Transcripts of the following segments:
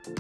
Well,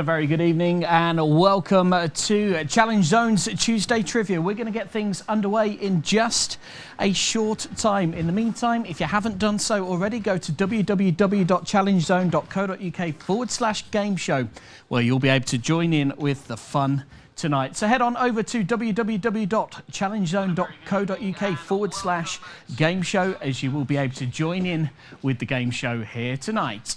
a very good evening and welcome to Challenge Zone's Tuesday Trivia. We're going to get things underway in just a short time. In the meantime, if you haven't done so already, go to www.challengezone.co.uk/game show, where you'll be able to join in with the fun tonight. So head on over to www.challengezone.co.uk/game show, as you will be able to join in with the game show here tonight.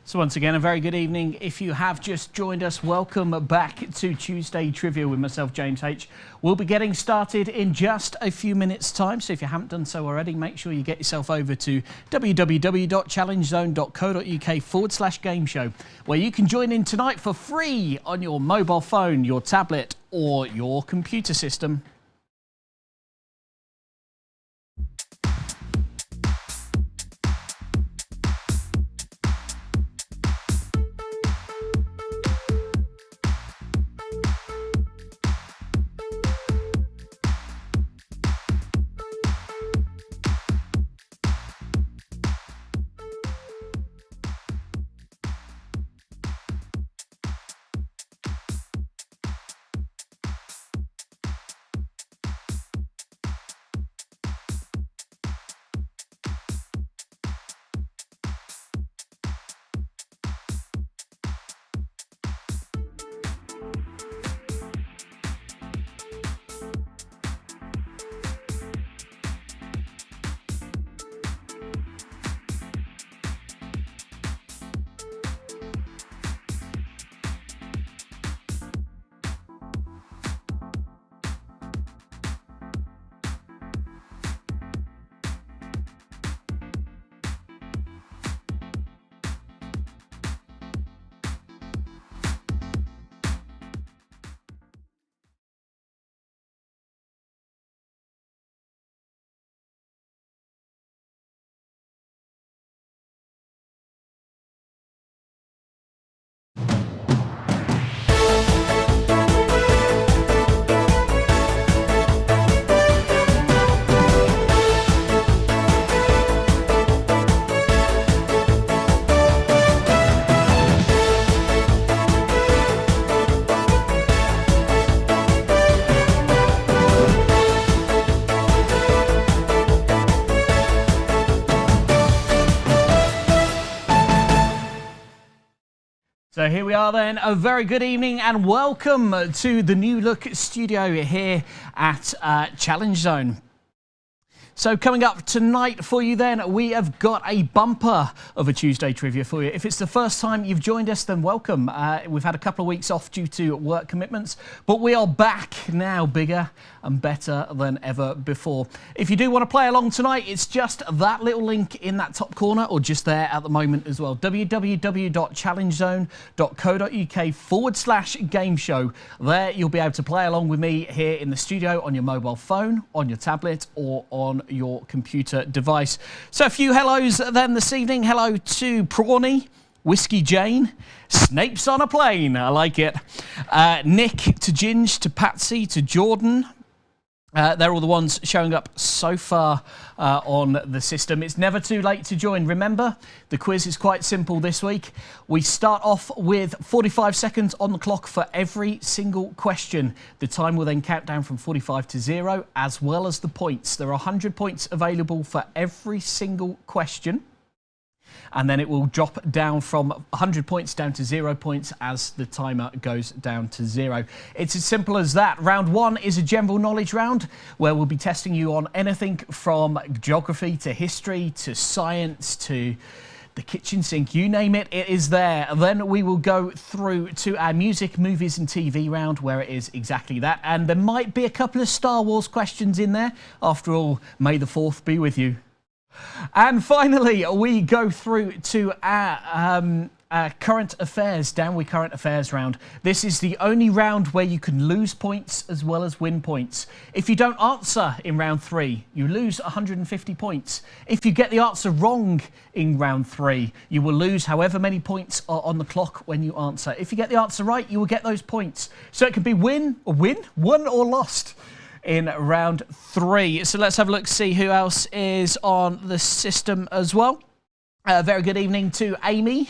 So once again, a very good evening. If you have just joined us, welcome back to Tuesday Trivia with myself, James H. We'll be getting started in just a few minutes' time. So if you haven't done so already, make sure you get yourself over to www.challengezone.co.uk/game show, where you can join in tonight for free on your mobile phone, your tablet, or your computer system. So here we are then, a very good evening and welcome to the new look studio here at Challenge Zone. So coming up tonight for you then, we have got a bumper of a Tuesday trivia for you. If it's the first time you've joined us, then welcome. We've had a couple of weeks off due to work commitments, but we are back now, bigger and better than ever before. If you do want to play along tonight, it's just that little link in that top corner, or just there at the moment as well. www.challengezone.co.uk/game show. There you'll be able to play along with me here in the studio on your mobile phone, on your tablet, or on your computer device. So a few hellos then this evening. Hello to Prawny, Whiskey Jane, Snape's on a plane, I like it. Nick, to Ginge, to Patsy, to Jordan. They're all the ones showing up so far on the system. It's never too late to join. Remember, the quiz is quite simple this week. We start off with 45 seconds on the clock for every single question. The time will then count down from 45 to 0, as well as the points. There are 100 points available for every single question. And then it will drop down from 100 points down to 0 points as the timer goes down to 0. It's as simple as that. Round 1 is a general knowledge round where we'll be testing you on anything from geography to history to science to the kitchen sink, you name it, it is there. Then we will go through to our music, movies and TV round where it is exactly that. And there might be a couple of Star Wars questions in there. After all, May the 4th be with you. And finally, we go through to our current affairs, Down With Current Affairs round. This is the only round where you can lose points as well as win points. If you don't answer in round 3, you lose 150 points. If you get the answer wrong in round 3, you will lose however many points are on the clock when you answer. If you get the answer right, you will get those points. So it can be won or lost in round 3. So let's have a look, see who else is on the system as well. Very good evening to Amy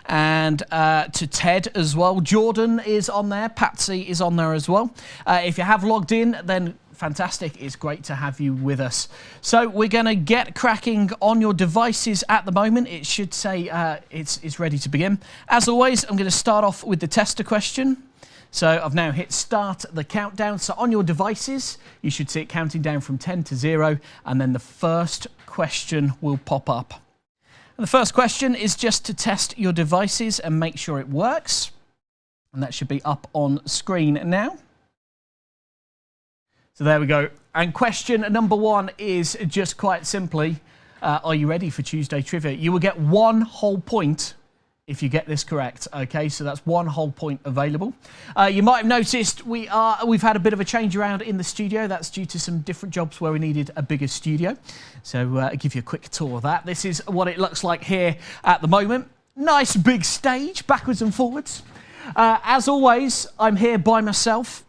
and to Ted as well. Jordan is on there. Patsy is on there as well. If you have logged in, then fantastic. It's great to have you with us. So we're going to get cracking on your devices at the moment. It should say it's ready to begin. As always, I'm going to start off with the tester question. So I've now hit start the countdown. So on your devices, you should see it counting down from 10 to 0, and then the first question will pop up. And the first question is just to test your devices and make sure it works. And that should be up on screen now. So there we go. And question number 1 is just quite simply, are you ready for Tuesday Trivia? You will get 1 whole point if you get this correct. Okay, so that's 1 whole point available. You might have noticed we've had a bit of a change around in the studio. That's due to some different jobs where we needed a bigger studio. So I'll give you a quick tour of that. This is what it looks like here at the moment. Nice big stage, backwards and forwards. As always, I'm here by myself.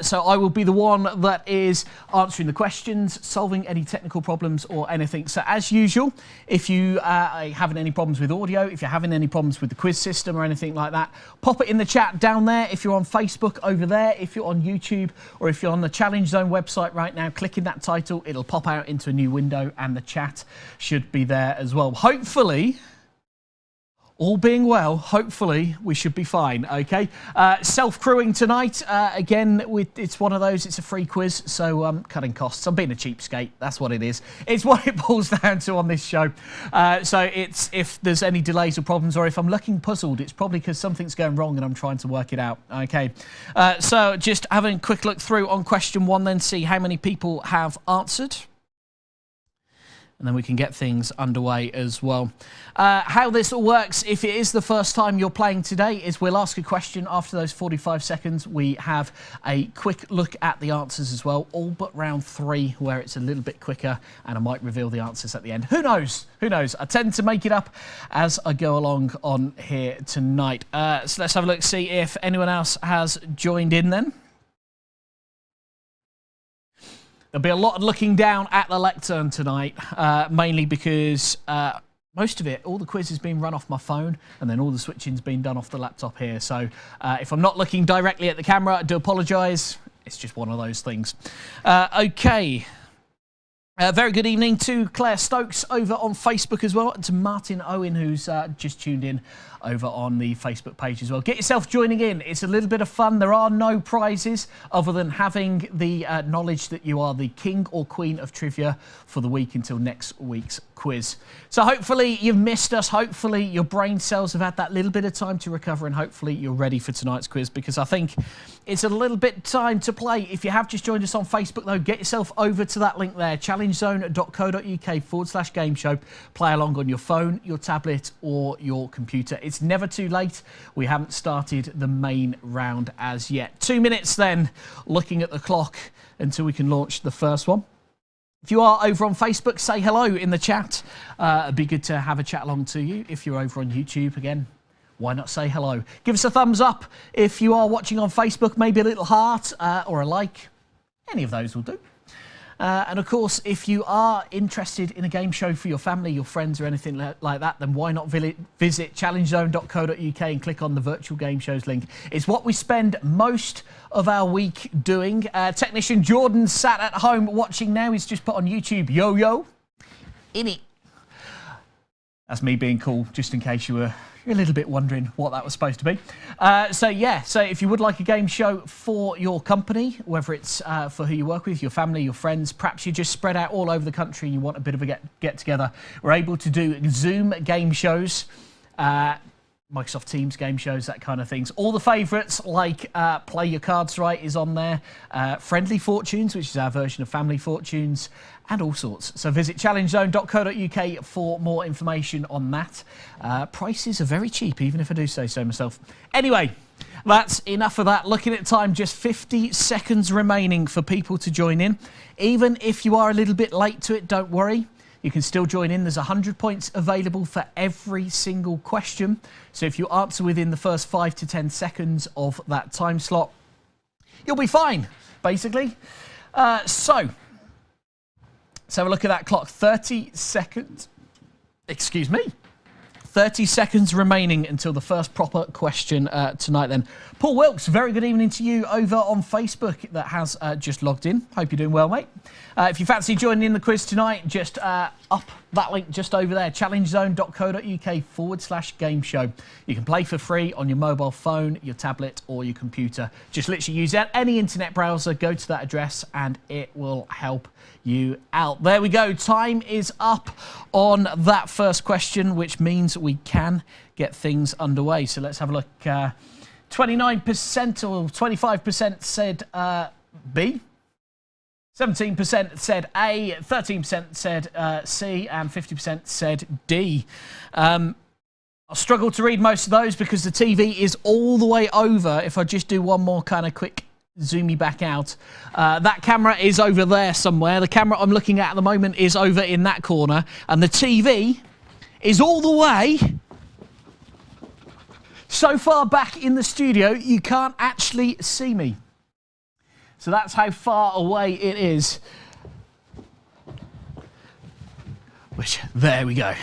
So I will be the one that is answering the questions, solving any technical problems or anything. So as usual, if you are having any problems with audio, if you're having any problems with the quiz system or anything like that, pop it in the chat down there. If you're on Facebook, over there. If you're on YouTube, or if you're on the Challenge Zone website right now, clicking that title, it'll pop out into a new window and the chat should be there as well. Hopefully, all being well, hopefully we should be fine, okay? Self-crewing tonight, again, it's one of those, it's a free quiz, so cutting costs. I'm being a cheapskate, that's what it is. It's what it boils down to on this show. So it's, if there's any delays or problems, or if I'm looking puzzled, it's probably because something's going wrong and I'm trying to work it out, okay? So just having a quick look through on question 1 then, see how many people have answered. And then we can get things underway as well. How this all works, if it is the first time you're playing today, is we'll ask a question after those 45 seconds. We have a quick look at the answers as well, all but round 3, where it's a little bit quicker, and I might reveal the answers at the end. Who knows? Who knows? I tend to make it up as I go along on here tonight. So let's have a look, see if anyone else has joined in then. There'll be a lot of looking down at the lectern tonight, mainly because most of it, all the quiz is being run off my phone, and then all the switching's been done off the laptop here. So if I'm not looking directly at the camera, I do apologise. It's just one of those things. Okay. Very good evening to Claire Stokes over on Facebook as well, and to Martin Owen, who's just tuned in over on the Facebook page as well. Get yourself joining in. It's a little bit of fun. There are no prizes other than having the knowledge that you are the king or queen of trivia for the week until next week's quiz. So hopefully you've missed us. Hopefully your brain cells have had that little bit of time to recover, and hopefully you're ready for tonight's quiz, because I think it's a little bit time to play. If you have just joined us on Facebook though, get yourself over to that link there, challengezone.co.uk/game show. Play along on your phone, your tablet or your computer. It's never too late. We haven't started the main round as yet. 2 minutes then, looking at the clock until we can launch the first one. If you are over on Facebook, say hello in the chat. It'd be good to have a chat along to you. If you're over on YouTube, again, why not say hello? Give us a thumbs up if you are watching on Facebook, maybe a little heart or a like. Any of those will do. And of course, if you are interested in a game show for your family, your friends or anything like that, then why not visit challengezone.co.uk and click on the virtual game shows link. It's what we spend most of our week doing. Technician Jordan sat at home watching now. He's just put on YouTube, yo, in it. That's me being cool, just in case you were a little bit wondering what that was supposed to be. So if you would like a game show for your company, whether it's for who you work with, your family, your friends, perhaps you're just spread out all over the country and you want a bit of a get together, we're able to do Zoom game shows, Microsoft Teams game shows, that kind of things. All the favourites like Play Your Cards Right is on there, Friendly Fortunes, which is our version of Family Fortunes, and all sorts. So visit challengezone.co.uk for more information on that. Prices are very cheap, even if I do say so myself. Anyway, that's enough of that. Looking at time, just 50 seconds remaining for people to join in. Even if you are a little bit late to it, don't worry. You can still join in. There's 100 points available for every single question. So if you answer within the first 5 to 10 seconds of that time slot, you'll be fine, basically. So let's have a look at that clock. 30 seconds. Excuse me. 30 seconds remaining until the first proper question tonight then. Paul Wilkes, very good evening to you over on Facebook that has just logged in. Hope you're doing well, mate. If you fancy joining in the quiz tonight, just up that link just over there, challengezone.co.uk/game show. You can play for free on your mobile phone, your tablet or your computer. Just literally use any internet browser, go to that address and it will help you out. There we go. Time is up on that first question, which means we can get things underway. So let's have a look. 29% or 25% said B. 17% said A, 13% said C, and 50% said D. I'll struggle to read most of those because the TV is all the way over. If I just do one more kind of quick zoomy back out. That camera is over there somewhere. The camera I'm looking at the moment is over in that corner. And the TV is all the way so far back in the studio, you can't actually see me. So that's how far away it is. Which, there we go.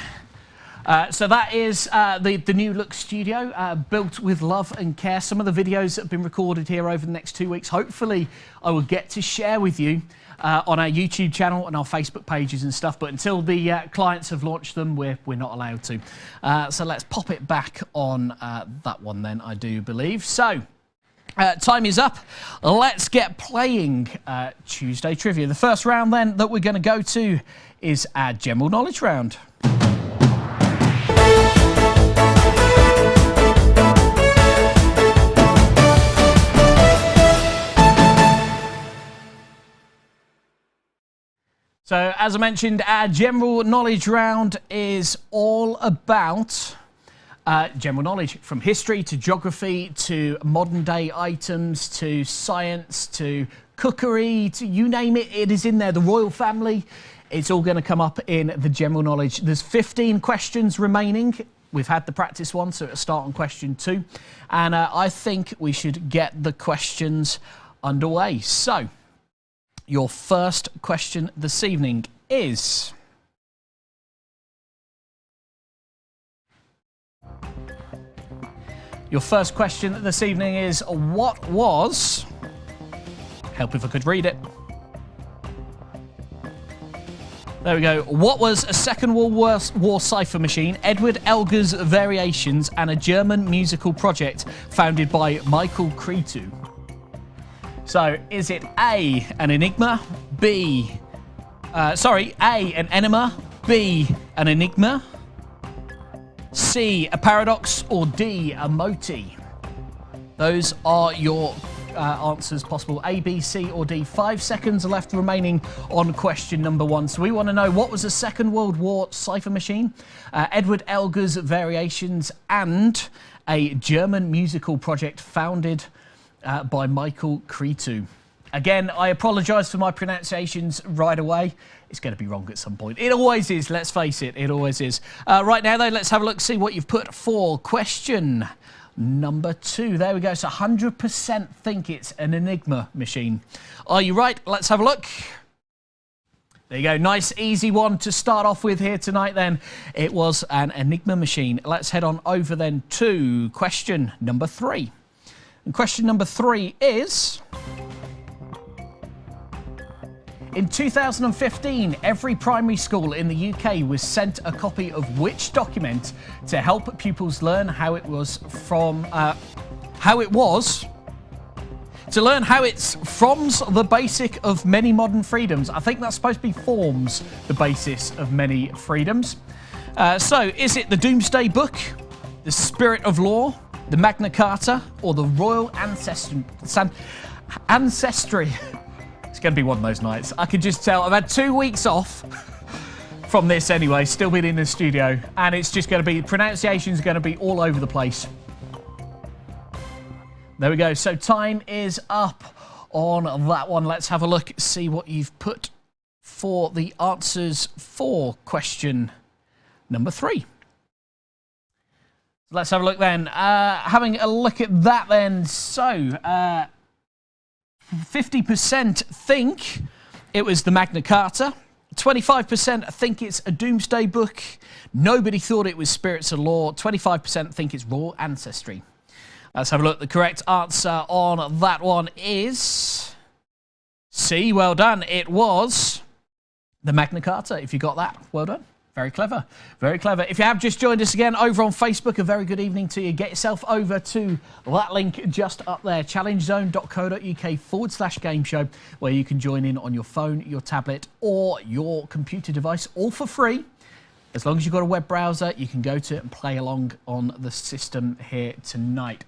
So that is the new look studio, built with love and care. Some of the videos that have been recorded here over the next 2 weeks, hopefully I will get to share with you on our YouTube channel and our Facebook pages and stuff. But until the clients have launched them, we're not allowed to. So let's pop it back on that one then, I do believe. So time is up. Let's get playing Tuesday Trivia. The first round then that we're going to go to is our general knowledge round. So, as I mentioned, our general knowledge round is all about general knowledge, from history to geography to modern day items to science to cookery to you name it, it is in there. The royal family, it's all going to come up in the general knowledge. There's 15 questions remaining. We've had the practice one, so it'll start on question 2. And I think we should get the questions underway. So, your first question this evening is... Your first question this evening is, what was... Help if I could read it. There we go. What was a Second World War cipher machine, Edward Elgar's Variations, and a German musical project founded by Michael Cretu? So, is it A, an enigma, B, A, an enema, B, an enigma, C, a paradox, or D, a moti? Those are your answers possible. A, B, C, or D. 5 seconds left remaining on question number 1. So we want to know, what was a Second World War cipher machine, Edward Elgar's Variations, and a German musical project founded by Michael Cretu? Again, I apologise for my pronunciations right away. It's going to be wrong at some point. It always is, let's face it. It always is. Right now, though, let's have a look, see what you've put for question number 2. There we go. So 100% think it's an enigma machine. Are you right? Let's have a look. There you go. Nice, easy one to start off with here tonight then. It was an enigma machine. Let's head on over then to question number 3. And question number 3 is... In 2015, every primary school in the UK was sent a copy of which document to help pupils learn how it was from the basic of many modern freedoms. I think that's supposed to be forms the basis of many freedoms. So, is it the Doomsday Book, the Spirit of Law, the Magna Carta, or the Royal Ancestry? It's going to be one of those nights. I can just tell. I've had 2 weeks off from this anyway, still been in the studio, and it's just going to be, pronunciation's going to be all over the place. There we go. So time is up on that one. Let's have a look, see what you've put for the answers for question number 3. Let's have a look then. Having a look at that then. So, 50% think it was the Magna Carta. 25% think it's a Doomsday Book. Nobody thought it was Spirits of Law. 25% think it's Royal Ancestry. Let's have a look. The correct answer on that one is C. Well done. It was the Magna Carta. If you got that, well done. Very clever. Very clever. If you have just joined us again over on Facebook, a very good evening to you. Get yourself over to that link just up there, challengezone.co.uk/game show, where you can join in on your phone, your tablet, or your computer device, all for free. As long as you've got a web browser, you can go to it and play along on the system here tonight.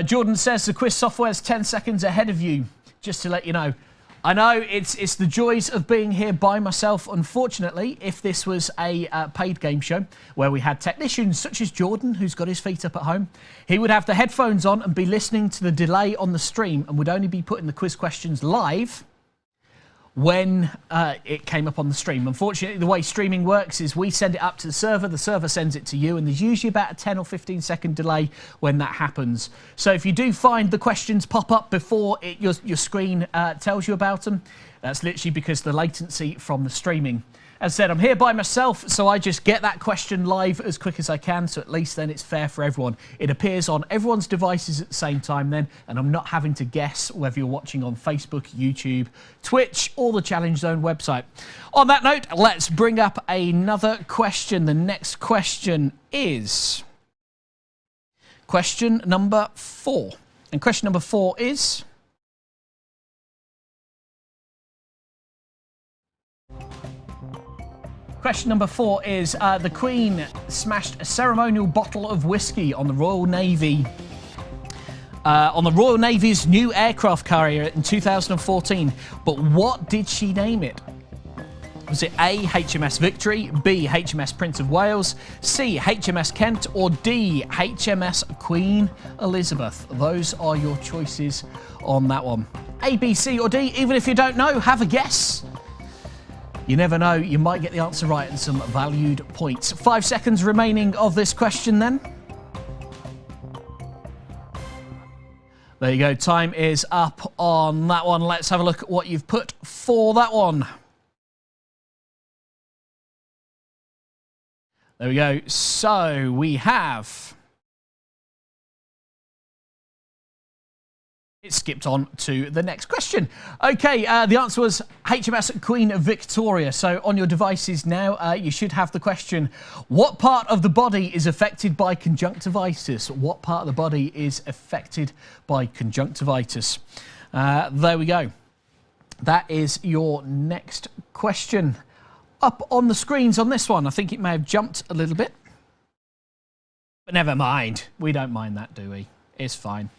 Jordan says the quiz software is 10 seconds ahead of you, just to let you know. I know it's the joys of being here by myself. Unfortunately, if this was a paid game show where we had technicians such as Jordan, who's got his feet up at home, he would have the headphones on and be listening to the delay on the stream and would only be putting the quiz questions live when it came up on the stream. Unfortunately, the way streaming works is we send it up to the server sends it to you, and there's usually about a 10 or 15 second delay when that happens. So if you do find the questions pop up before your screen tells you about them, that's literally because the latency from the streaming. As I said, I'm here by myself, so I just get that question live as quick as I can, so at least then it's fair for everyone. It appears on everyone's devices at the same time then, and I'm not having to guess whether you're watching on Facebook, YouTube, Twitch, or the Challenge Zone website. On that note, let's bring up another question. The next question is question number 4. And question number 4 is... Question number 4 is, the Queen smashed a ceremonial bottle of whiskey on the Royal Navy, on the Royal Navy's new aircraft carrier in 2014. But what did she name it? Was it A, HMS Victory, B, HMS Prince of Wales, C, HMS Kent, or D, HMS Queen Elizabeth? Those are your choices on that one. A, B, C, or D. Even if you don't know, have a guess. You never know, you might get the answer right and some valued points. 5 seconds remaining of this question then. There you go, time is up on that one. Let's have a look at what you've put for that one. There we go. So we have It skipped on to the next question. Okay, the answer was HMS Queen Victoria. So on your devices now, you should have the question, what part of the body is affected by conjunctivitis? What part of the body is affected by conjunctivitis? There we go. That is your next question. Up on the screens on this one, I think it may have jumped a little bit. But never mind. We don't mind that, do we? It's fine.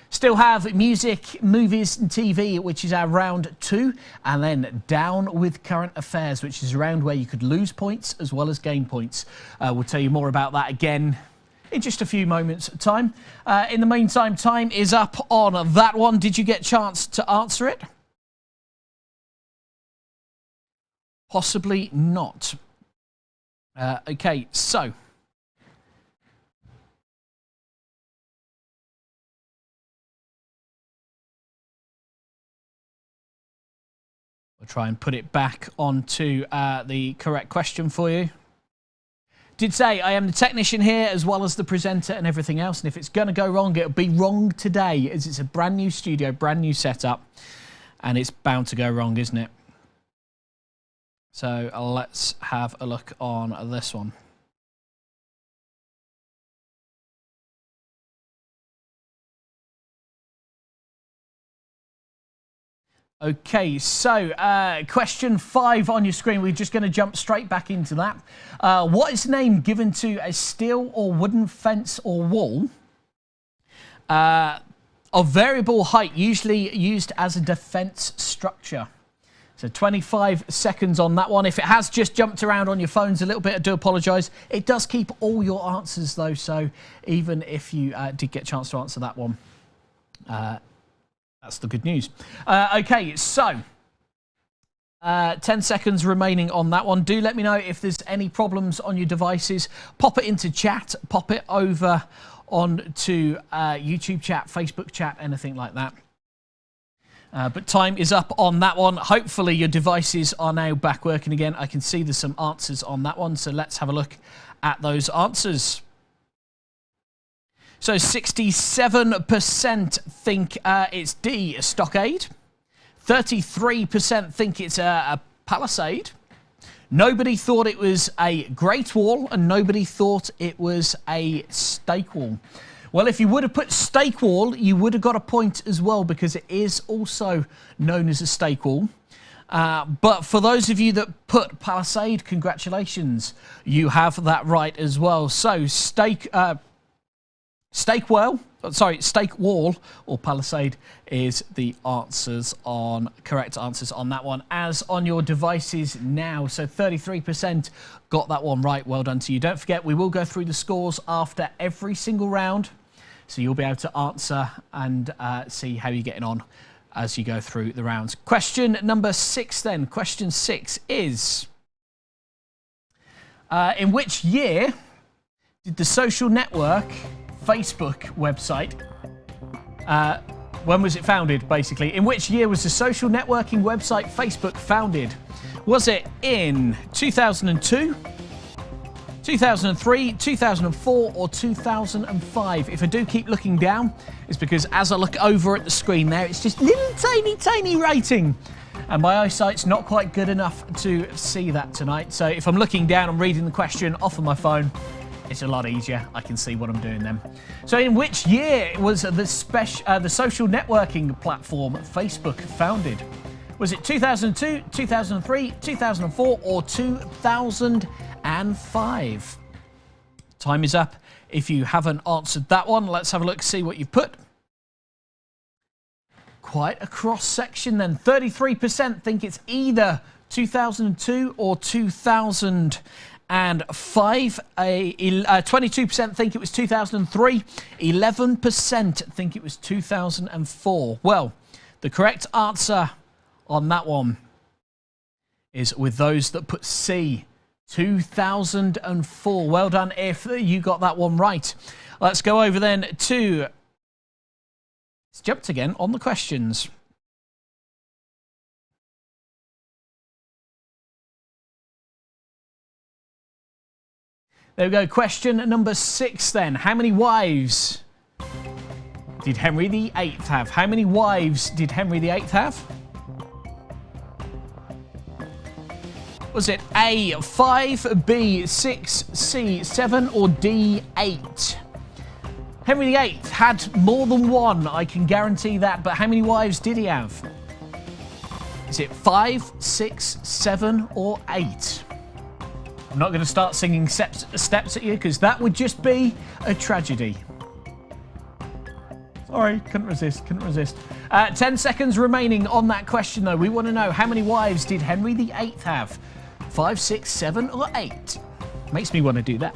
Still have music, movies and TV, which is our round 2, and then down with current affairs, which is a round where you could lose points as well as gain points. We'll tell you more about that again in just a few moments' time. In the meantime, time is up on that one. Did you get a chance to answer it? Possibly not. Okay, so we'll try and put it back onto the correct question for you. Did say I am the technician here as well as the presenter and everything else, and if it's going to go wrong, it'll be wrong today, as it's a brand new studio, brand new setup, and it's bound to go wrong, isn't it? So let's have a look on this one. Okay, so question 5 on your screen. We're just going to jump straight back into that. What is the name given to a steel or wooden fence or wall of variable height, usually used as a defence structure? So 25 seconds on that one. If it has just jumped around on your phones a little bit, I do apologise. It does keep all your answers though, so even if you did get a chance to answer that one, that's the good news. Okay, so 10 seconds remaining on that one. Do let me know if there's any problems on your devices. Pop it into chat, pop it over onto YouTube chat, Facebook chat, anything like that. But time is up on that one. Hopefully your devices are now back working again. I can see there's some answers on that one, so let's have a look at those answers. So 67% think it's D, a stockade. 33% think it's a palisade. Nobody thought it was a Great Wall, and nobody thought it was a stake wall. Well, if you would have put stake wall, you would have got a point as well, because it is also known as a stake wall. But for those of you that put palisade, congratulations, you have that right as well. So stake wall or palisade is the correct answers on that one, as on your devices now. So 33% got that one right. Well done to you. Don't forget, we will go through the scores after every single round, so you'll be able to answer and see how you're getting on as you go through the rounds. Question number 6 then. Question 6 is, in which year did the social network Facebook website, when was it founded, basically? In which year was the social networking website Facebook founded? Was it in 2002, 2003, 2004, or 2005? If I do keep looking down, it's because as I look over at the screen there, it's just little tiny writing. And my eyesight's not quite good enough to see that tonight. So if I'm looking down and reading the question off of my phone, it's a lot easier. I can see what I'm doing then. So in which year was the social networking platform Facebook founded? Was it 2002, 2003, 2004, or 2005? Time is up. If you haven't answered that one, let's have a look, see what you've put. Quite a cross section then. 33% think it's either 2002 or 2005. 22% think it was 2003. 11% think it was 2004. Well, the correct answer on that one is with those that put C, 2004. Well done if you got that one right. Let's go over then to, it's jumped again on the questions. There we go. Question number 6 then. How many wives did Henry VIII have? How many wives did Henry VIII have? Was it A, 5, B, 6, C, 7, or D, 8? Henry VIII had more than one, I can guarantee that, but how many wives did he have? Is it 5, 6, 7, or 8? I'm not going to start singing steps at you, because that would just be a tragedy. Sorry, couldn't resist. 10 seconds remaining on that question, though. We want to know, how many wives did Henry VIII have? 5, 6, 7, or 8? Makes me want to do that.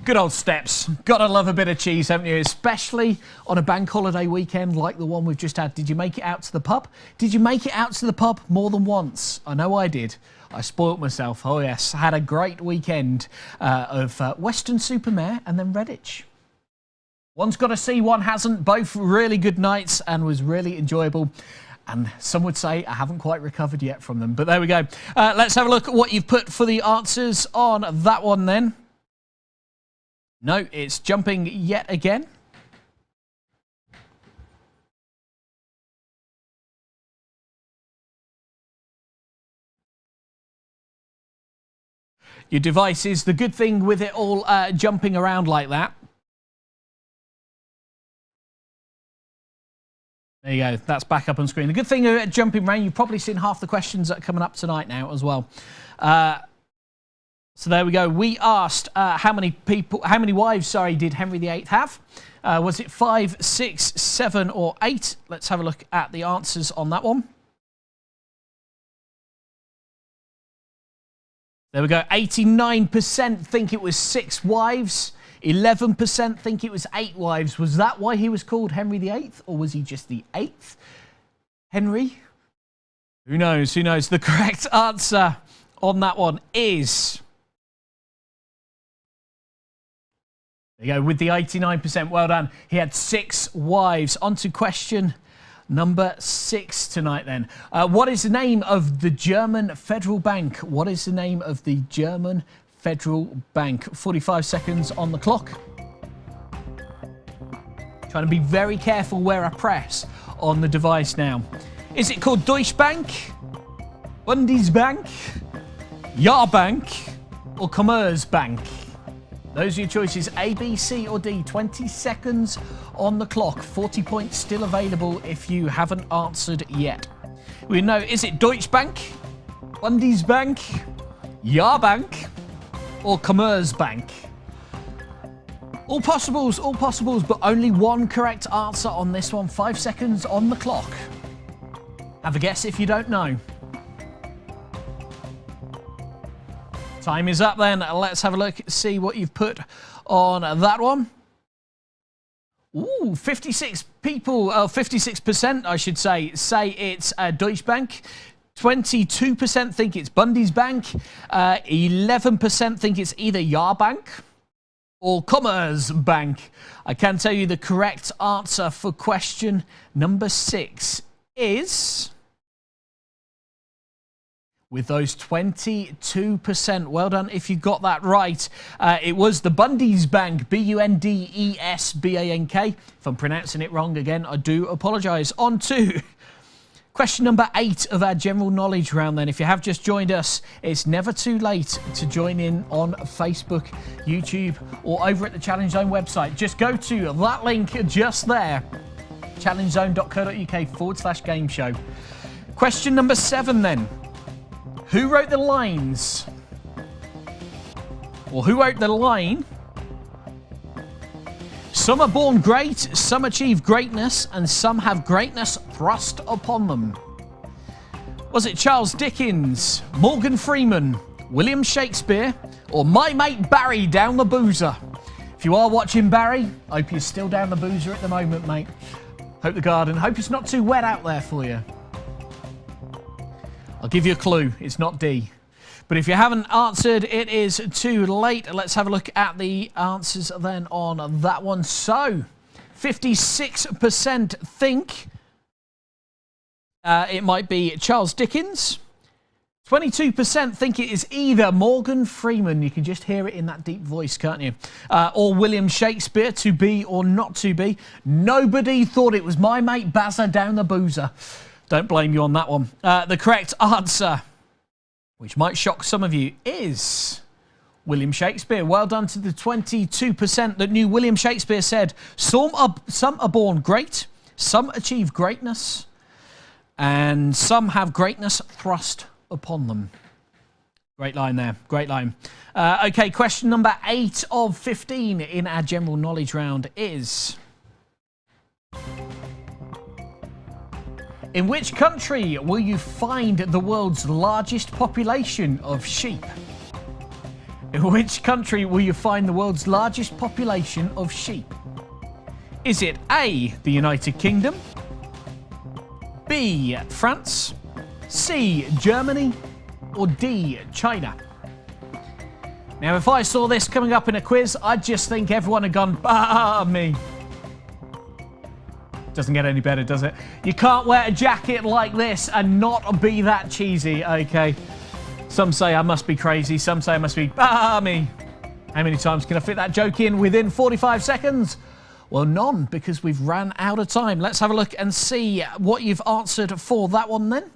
Good old steps. Gotta love a bit of cheese, haven't you? Especially on a bank holiday weekend like the one we've just had. Did you make it out to the pub? Did you make it out to the pub more than once? I know I did. I spoilt myself. Oh yes, had a great weekend of Weston-super-Mare and then Redditch. One's got a C, one hasn't. Both really good nights and was really enjoyable. And some would say I haven't quite recovered yet from them. But there we go. Let's have a look at what you've put for the answers on that one then. No, it's jumping yet again. Your device is the good thing with it all jumping around like that. There you go, that's back up on screen. The good thing about jumping around, you've probably seen half the questions that are coming up tonight now as well. So there we go. We asked how many wives, did Henry VIII have? Was it 5, 6, 7, or 8? Let's have a look at the answers on that one. There we go. 89% think it was 6 wives. 11% think it was 8 wives. Was that why he was called Henry VIII, or was he just the 8th Henry? Who knows? Who knows? The correct answer on that one is... There you go, with the 89%. Well done. He had 6 wives. On to question number 6 tonight then. What is the name of the German Federal Bank? What is the name of the German Federal Bank? 45 seconds on the clock. Trying to be very careful where I press on the device now. Is it called Deutsche Bank, Bundesbank, Jahrbank, or Commerzbank? Those are your choices, A, B, C, or D. 20 seconds on the clock. 40 points still available if you haven't answered yet. We know, is it Deutsche Bank, Bundesbank, Jahrbank, or Commerzbank? All possibles, but only one correct answer on this one. 5 seconds on the clock. Have a guess if you don't know. Time is up then. Let's have a look, see what you've put on that one. Ooh, 56 people, 56% I should say it's Deutsche Bank. 22% think it's Bundesbank. 11% think it's either Jahrbank or Commerzbank. I can tell you the correct answer for question number 6 is... with those 22%. Well done if you got that right. It was the Bundesbank, Bundesbank. If I'm pronouncing it wrong again, I do apologise. On to question number 8 of our general knowledge round then. If you have just joined us, it's never too late to join in on Facebook, YouTube, or over at the Challenge Zone website. Just go to that link just there, challengezone.co.uk/game show. Question number 7 then. Who wrote the lines? Or who wrote the line? Some are born great, some achieve greatness, and some have greatness thrust upon them. Was it Charles Dickens, Morgan Freeman, William Shakespeare, or my mate Barry down the boozer? If you are watching Barry, hope you're still down the boozer at the moment, mate. Hope the garden, hope it's not too wet out there for you. I'll give you a clue, it's not D. But if you haven't answered, it is too late. Let's have a look at the answers then on that one. So, 56% think it might be Charles Dickens. 22% think it is either Morgan Freeman, you can just hear it in that deep voice, can't you? Or William Shakespeare, to be or not to be. Nobody thought it was my mate Bazza down the boozer. Don't blame you on that one. The correct answer, which might shock some of you, is William Shakespeare. Well done to the 22% that knew William Shakespeare said, some are born great, some achieve greatness, and some have greatness thrust upon them. Great line there, great line. Okay, question number 8 of 15 in our general knowledge round is: in which country will you find the world's largest population of sheep? In which country will you find the world's largest population of sheep? Is it A, the United Kingdom, B, France, C, Germany, or D, China? Now, if I saw this coming up in a quiz, I'd just think everyone had gone, bah, me. Doesn't get any better, does it? You can't wear a jacket like this and not be that cheesy, okay? Some say I must be crazy, some say I must be, bah, me. How many times can I fit that joke in within 45 seconds? Well, none, because we've ran out of time. Let's have a look and see what you've answered for that one then.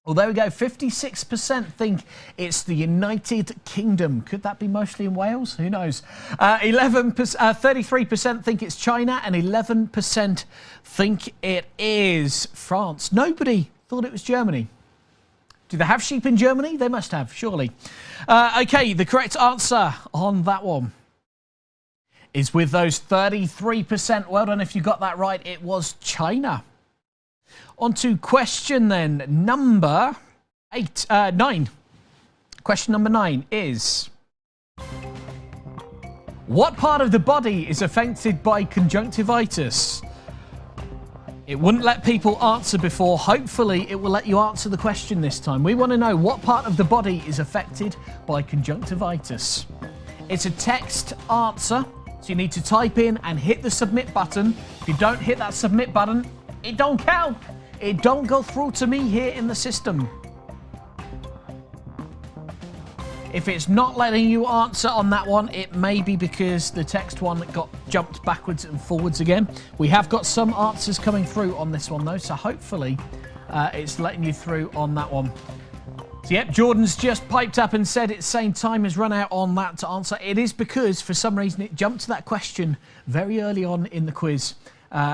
Well, there we go. 56% think it's the United Kingdom. Could that be mostly in Wales? Who knows? 33% think it's China, and 11% think it is France. Nobody thought it was Germany. Do they have sheep in Germany? They must have, surely. Okay, the correct answer on that one is with those 33%. Well done if you got that right. It was China. On to question then, number 9. Question number 9 is: what part of the body is affected by conjunctivitis? It wouldn't let people answer before. Hopefully, it will let you answer the question this time. We want to know what part of the body is affected by conjunctivitis. It's a text answer, so you need to type in and hit the submit button. If you don't hit that submit button, it don't count. It don't go through to me here in the system. If it's not letting you answer on that one, it may be because the text one got jumped backwards and forwards again. We have got some answers coming through on this one though, so hopefully it's letting you through on that one. So yep, Jordan's just piped up and said it's saying time has run out on that to answer. It is because for some reason it jumped to that question very early on in the quiz.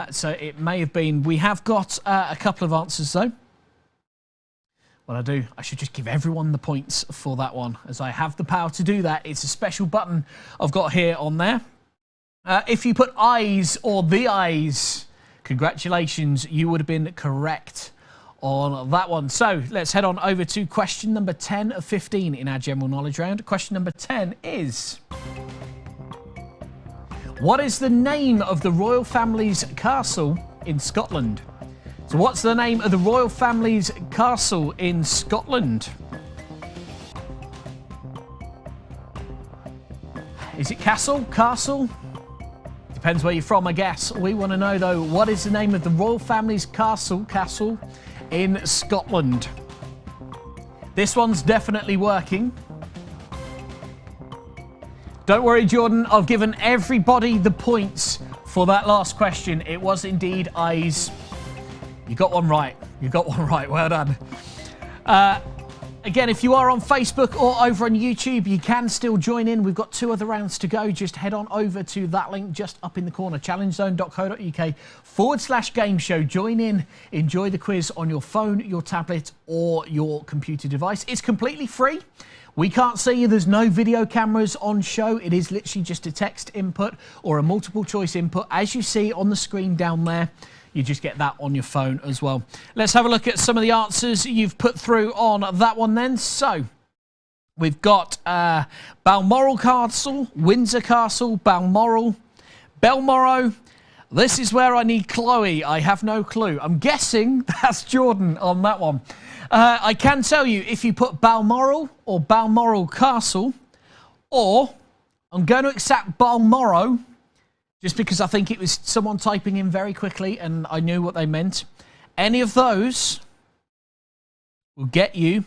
So it may have been. We have got a couple of answers though. Well, I should just give everyone the points for that one, as I have the power to do that. It's a special button I've got here on there. If you put eyes or the eyes, congratulations, you would have been correct on that one. So let's head on over to question number 10 of 15 in our general knowledge round. Question number 10 is: what is the name of the royal family's castle in Scotland? So what's the name of the royal family's castle in Scotland? Is it castle? Castle? Depends where you're from, I guess. We want to know, though, what is the name of the royal family's castle in Scotland? This one's definitely working. Don't worry, Jordan, I've given everybody the points for that last question. It was indeed eyes. You got one right. You got one right. Well done. Again, if you are on Facebook or over on YouTube, you can still join in. We've got 2 other rounds to go. Just head on over to that link just up in the corner, challengezone.co.uk/game show. Join in, enjoy the quiz on your phone, your tablet, or your computer device. It's completely free. We can't see you. There's no video cameras on show. It is literally just a text input or a multiple choice input. As you see on the screen down there, you just get that on your phone as well. Let's have a look at some of the answers you've put through on that one then. So we've got Balmoral Castle, Windsor Castle, Balmoral, Belmorrow. This is where I need Chloe. I have no clue. I'm guessing that's Jordan on that one. I can tell you, if you put Balmoral or Balmoral Castle, or I'm going to accept Balmoral, just because I think it was someone typing in very quickly and I knew what they meant. Any of those will get you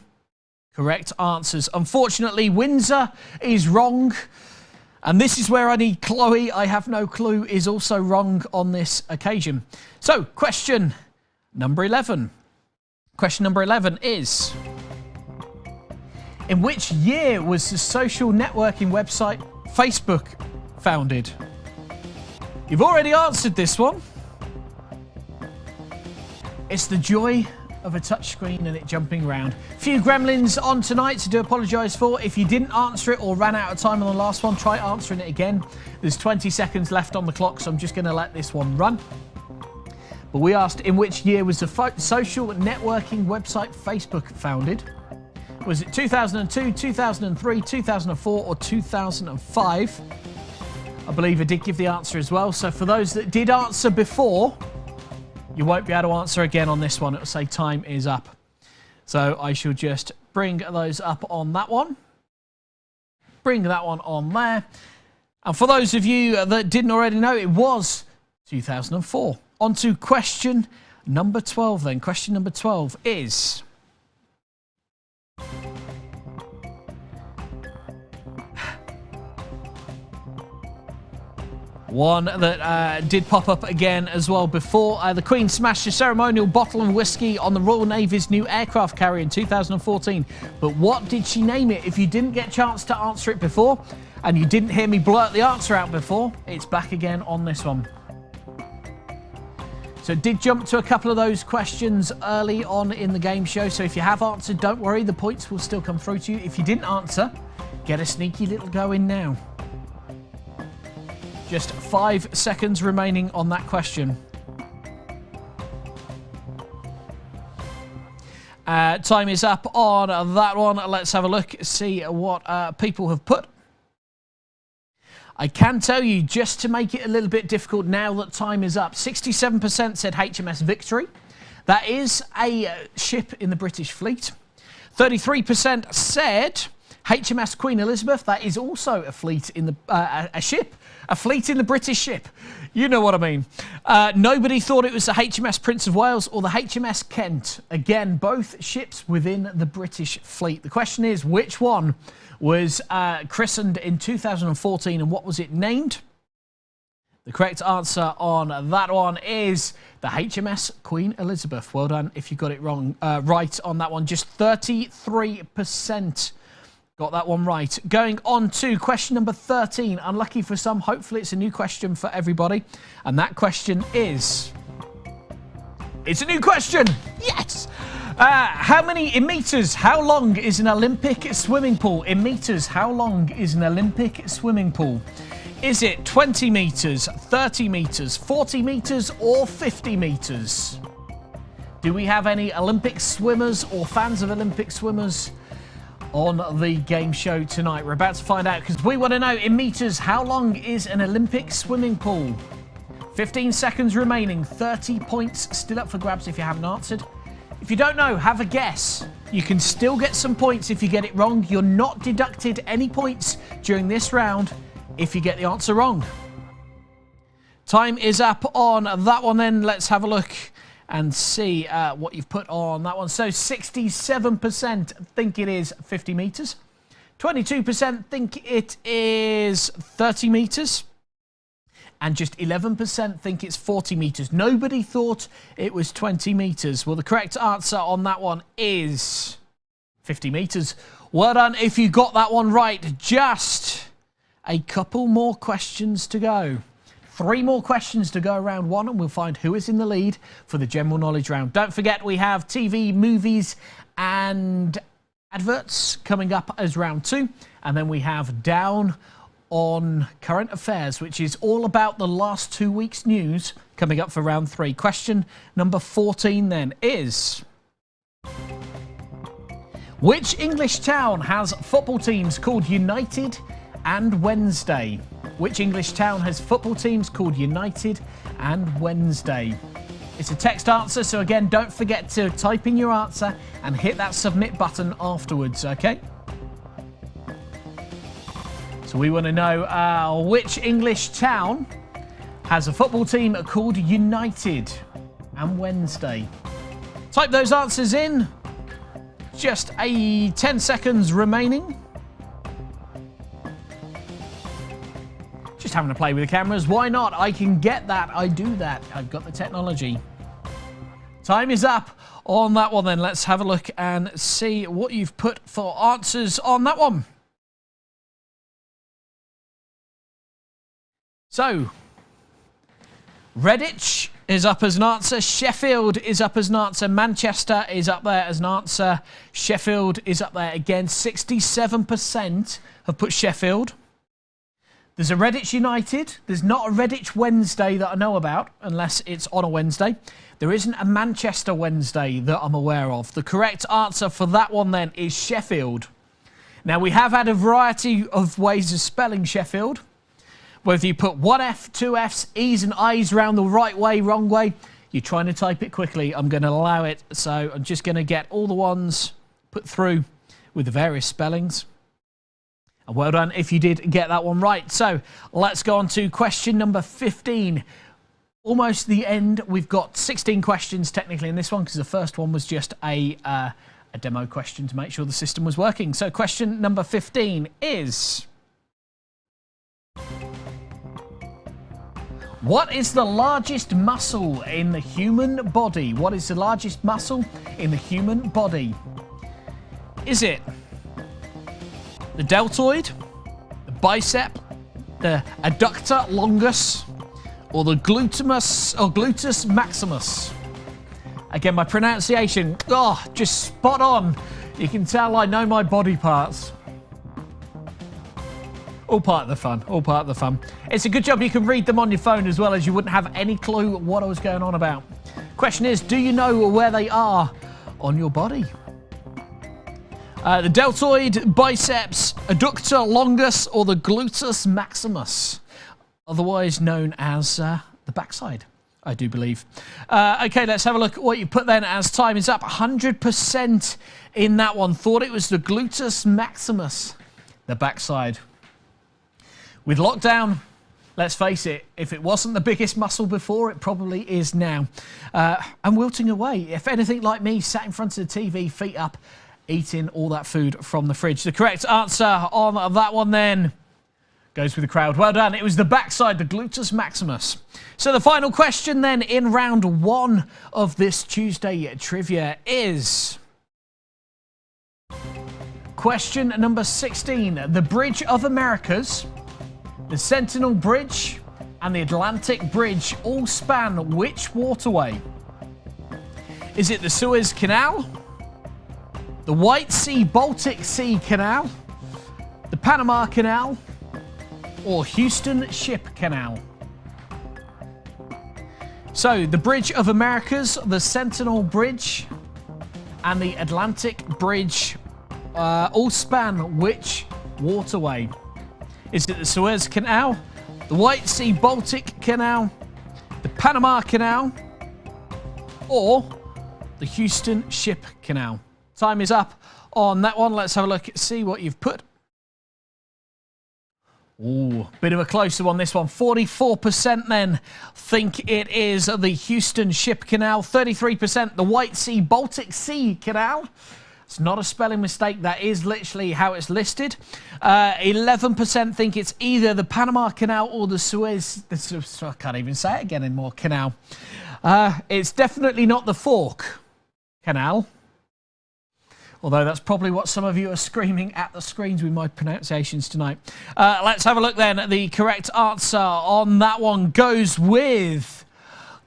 correct answers. Unfortunately, Windsor is wrong. And this is where I need Chloe. I have no clue is also wrong on this occasion. So, question number 11. Question number 11 is, in which year was the social networking website Facebook founded? You've already answered this one. It's the joy of a touchscreen and it jumping around. Few gremlins on tonight, so do apologise for. If you didn't answer it or ran out of time on the last one, try answering it again. There's 20 seconds left on the clock, so I'm just going to let this one run. But we asked, in which year was the social networking website Facebook founded? Was it 2002, 2003, 2004 or 2005? I believe I did give the answer as well. So for those that did answer before, you won't be able to answer again on this one. It will say time is up. So I shall just bring those up on that one. Bring that one on there. And for those of you that didn't already know, it was 2004. On to question number 12 then. Question number 12 is, one that did pop up again as well before. The Queen smashed a ceremonial bottle of whiskey on the Royal Navy's new aircraft carrier in 2014. But what did she name it? If you didn't get a chance to answer it before, and you didn't hear me blurt the answer out before, it's back again on this one. So it did jump to a couple of those questions early on in the game show. So if you have answered, don't worry, the points will still come through to you. If you didn't answer, get a sneaky little go in now. Just 5 seconds remaining on that question. Time is up on that one. Let's have a look, see what people have put. I can tell you, just to make it a little bit difficult now that time is up, 67% said HMS Victory. That is a ship in the British fleet. 33% said HMS Queen Elizabeth. That is also a fleet in the a ship. A fleet in the British ship. You know what I mean. Nobody thought it was the HMS Prince of Wales or the HMS Kent. Again, both ships within the British fleet. The question is, which one was christened in 2014 and what was it named? The correct answer on that one is the HMS Queen Elizabeth. Well done if you got it wrong, right on that one. Just 33%. Got that one right. Going on to question number 13. Unlucky for some, hopefully it's a new question for everybody. And that question is... It's a new question! Yes! How many in meters? How long is an Olympic swimming pool? In meters, how long is an Olympic swimming pool? Is it 20 meters, 30 meters, 40 meters or 50 meters? Do we have any Olympic swimmers or fans of Olympic swimmers on the game show tonight? We're about to find out because we want to know in meters, how long is an Olympic swimming pool? 15 seconds remaining, 30 points still up for grabs if you haven't answered. If you don't know, have a guess. You can still get some points if you get it wrong. You're not deducted any points during this round if you get the answer wrong. Time is up on that one then. Let's have a look and see what you've put on that one. So 67% think it is 50 metres. 22% think it is 30 metres. And just 11% think it's 40 metres. Nobody thought it was 20 metres. Well, the correct answer on that one is 50 metres. Well done if you got that one right. Just a couple more questions to go. 3 more questions to go around 1 and we'll find who is in the lead for the general knowledge round. Don't forget we have TV, movies and adverts coming up as round 2. And then we have Down on Current Affairs, which is all about the last 2 weeks' news coming up for round 3. Question number 14 then is... Which English town has football teams called United and Wednesday? Which English town has football teams called United and Wednesday? It's a text answer, so again, don't forget to type in your answer and hit that submit button afterwards, okay? So we want to know which English town has a football team called United and Wednesday. Type those answers in. just 10 seconds remaining. Just having to play with the cameras. Why not? I can get that. I do that. I've got the technology. Time is up on that one then. Let's have a look and see what you've put for answers on that one. So, Redditch is up as an answer. Sheffield is up as an answer. Manchester is up there as an answer. Sheffield is up there again. 67% have put Sheffield. There's a Redditch United. There's not a Redditch Wednesday that I know about, unless it's on a Wednesday. There isn't a Manchester Wednesday that I'm aware of. The correct answer for that one then is Sheffield. Now, we have had a variety of ways of spelling Sheffield. Whether you put one F, two Fs, E's and I's around the right way, wrong way, you're trying to type it quickly. I'm going to allow it, so I'm just going to get all the ones put through with the various spellings. And well done if you did get that one right. So let's go on to question number 15. Almost the end. We've got 16 questions technically in this one because the first one was just a demo question to make sure the system was working. So question number 15 is... What is the largest muscle in the human body? What is the largest muscle in the human body? Is it the deltoid, the bicep, the adductor longus, or the gluteus maximus? Again, my pronunciation, just spot on. You can tell I know my body parts. All part of the fun, all part of the fun. It's a good job you can read them on your phone as well, as you wouldn't have any clue what I was going on about. Question is, do you know where they are on your body? The deltoid, biceps, adductor longus, or the gluteus maximus, otherwise known as the backside, I do believe. Okay, let's have a look at what you put then as time is up. 100% in that one. Thought it was the gluteus maximus, the backside. With lockdown, let's face it, if it wasn't the biggest muscle before, it probably is now. And wilting away. If anything like me, sat in front of the TV, feet up, eating all that food from the fridge. The correct answer on that one then goes with the crowd. Well done. It was the backside, the gluteus maximus. So the final question then in round one of this Tuesday trivia is... Question number 16. The Bridge of Americas, the Sentinel Bridge, and the Atlantic Bridge all span which waterway? Is it the Suez Canal, the White Sea-Baltic Sea Canal, the Panama Canal, or Houston Ship Canal? So, the Bridge of Americas, the Sentinel Bridge, and the Atlantic Bridge all span which waterway? Is it the Suez Canal, the White Sea-Baltic Canal, the Panama Canal, or the Houston Ship Canal? Time is up on that one. Let's have a look, see what you've put. Ooh, bit of a closer one, this one. 44% then think it is the Houston Ship Canal. 33% the White Sea-Baltic Sea Canal. It's not a spelling mistake. That is literally how it's listed. 11% think it's either the Panama Canal or the Suez... I can't even say it again anymore. Canal. It's definitely not the Fork Canal. Although that's probably what some of you are screaming at the screens with my pronunciations tonight. Let's have a look then. The correct answer on that one goes with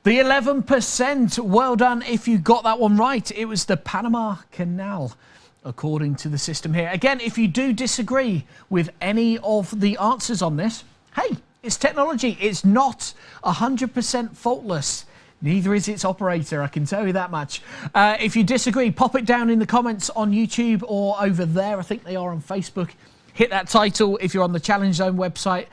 the 11%. Well done if you got that one right. It was the Panama Canal, according to the system here. Again, if you do disagree with any of the answers on this, hey, it's technology. It's not 100% faultless. Neither is its operator, I can tell you that much. If you disagree, pop it down in the comments on YouTube or over there. I think they are on Facebook. Hit that title if you're on the Challenge Zone website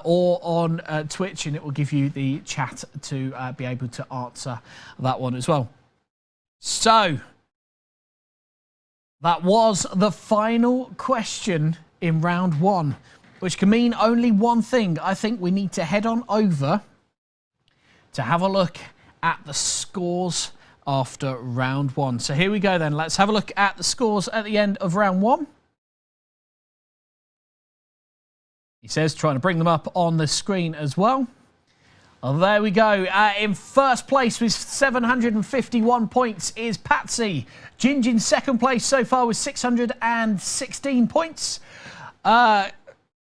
or on Twitch, and it will give you the chat to be able to answer that one as well. So, that was the final question in round one, which can mean only one thing. I think we need to head on over to have a look at the scores after round one. So here we go then. Let's have a look at the scores at the end of round one. He says, trying to bring them up on the screen as well. Well, there we go. In first place with 751 points is Patsy. Ginge in second place so far with 616 points.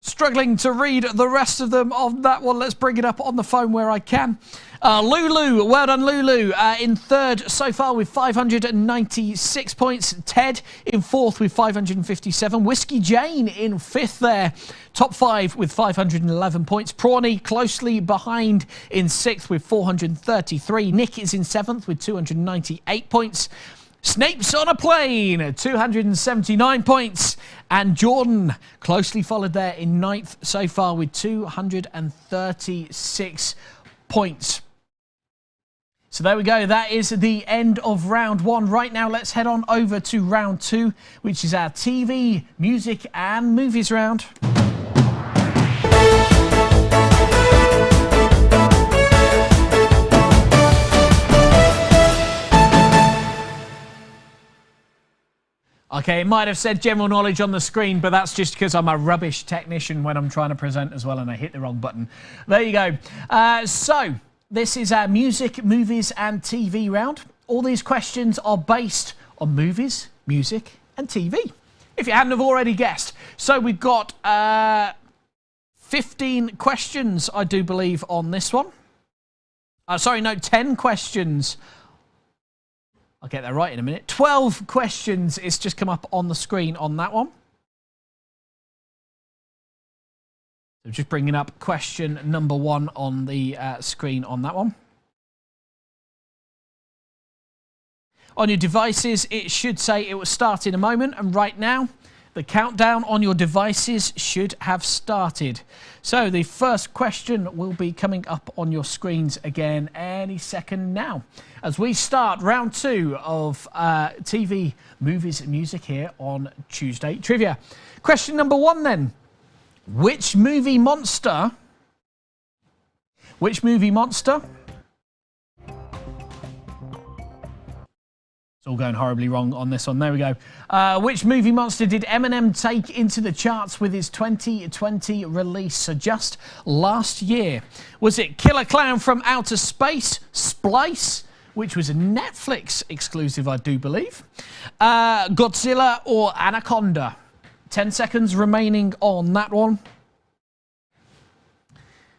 Struggling to read the rest of them on that one. Let's bring it up on the phone where I can. Lulu, well done, Lulu. In third so far with 596 points. Ted in fourth with 557. Whiskey Jane in fifth there. Top five with 511 points. Prawny closely behind in sixth with 433. Nick is in seventh with 298 points. Snape's on a plane, 279 points. And Jordan closely followed there in ninth so far with 236 points. So there we go. That is the end of round one. Right now, let's head on over to round two, which is our TV, music and movies round. Okay, it might have said general knowledge on the screen, but that's just because I'm a rubbish technician when I'm trying to present as well and I hit the wrong button. There you go. So, this is our music, movies and TV round. All these questions are based on movies, music and TV, if you hadn't have already guessed. So we've got 15 questions, I do believe, on this one. 10 questions. I'll get that right in a minute. 12 questions. It's just come up on the screen on that one. So just bringing up question number one on the screen on that one. On your devices, it should say it will start in a moment. And right now, the countdown on your devices should have started. So the first question will be coming up on your screens again any second now, as we start round two of TV, movies and music here on Tuesday Trivia. Question number one then. Which movie monster it's all going horribly wrong on this one. There we go. Which movie monster did Eminem take into the charts with his 2020 release, so just last year? Was it Killer Clown from Outer Space, Splice, which was a Netflix exclusive, I do believe, Godzilla, or Anaconda? 10 seconds remaining on that one.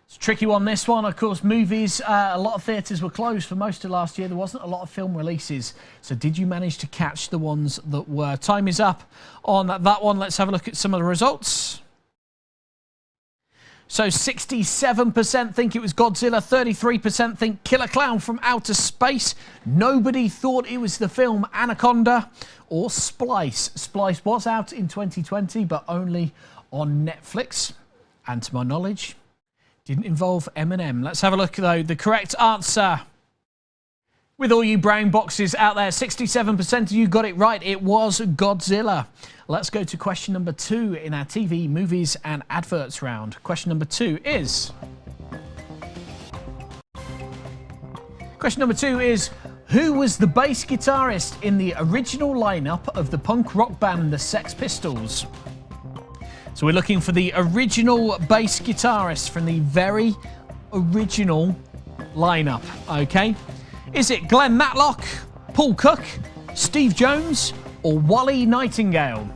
It's a tricky one, this one. Of course, movies, a lot of theatres were closed for most of last year. There wasn't a lot of film releases. So did you manage to catch the ones that were? Time is up on that one. Let's have a look at some of the results. So 67% think it was Godzilla, 33% think Killer Clown from Outer Space. Nobody thought it was the film Anaconda or Splice. Splice was out in 2020, but only on Netflix. And to my knowledge, didn't involve Eminem. Let's have a look, though. The correct answer, with all you brown boxes out there, 67% of you got it right. It was Godzilla. Let's go to question number two in our TV, movies and adverts round. Question number two is... who was the bass guitarist in the original lineup of the punk rock band the Sex Pistols? So we're looking for the original bass guitarist from the very original lineup, okay? Is it Glenn Matlock, Paul Cook, Steve Jones, or Wally Nightingale?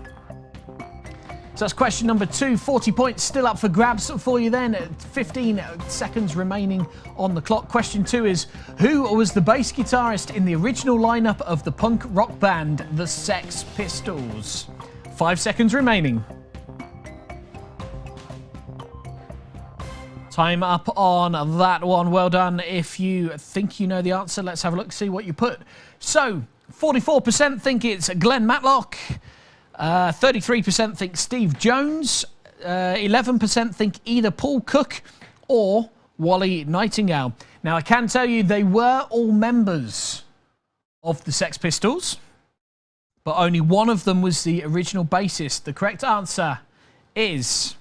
So that's question number two. 40 points still up for grabs for you then. 15 seconds remaining on the clock. Question two is, who was the bass guitarist in the original lineup of the punk rock band the Sex Pistols? 5 seconds remaining. Time up on that one. Well done. If you think you know the answer, let's have a look, see what you put. So, 44% think it's Glenn Matlock. 33% think Steve Jones. 11% think either Paul Cook or Wally Nightingale. Now, I can tell you they were all members of the Sex Pistols, but only one of them was the original bassist. The correct answer is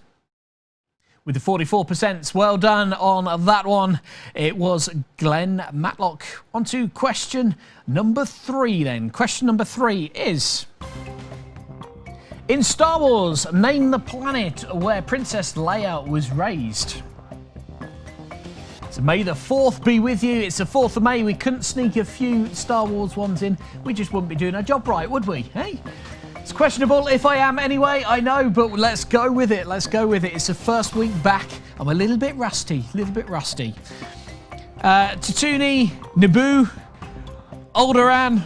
with the 44%. Well done on that one. It was Glenn Matlock. On to question number 3 then. Question number 3 is... in Star Wars, name the planet where Princess Leia was raised. So may the 4th be with you. It's the 4th of May. We couldn't sneak a few Star Wars ones in. We just wouldn't be doing our job right, would we? Hey? It's questionable if I am anyway, I know, but let's go with it. Let's go with it. It's the first week back. I'm a little bit rusty. Tatooine, Naboo, Alderaan,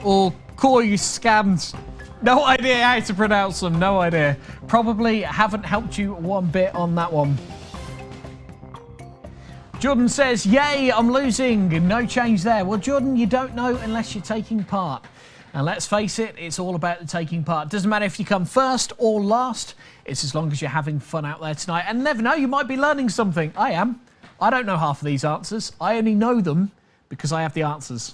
or Coruscant. No idea how to pronounce them. No idea. Probably haven't helped you one bit on that one. Jordan says, yay, I'm losing. No change there. Well, Jordan, you don't know unless you're taking part. And let's face it, it's all about the taking part. Doesn't matter if you come first or last. It's as long as you're having fun out there tonight. And never know, you might be learning something. I am. I don't know half of these answers. I only know them because I have the answers.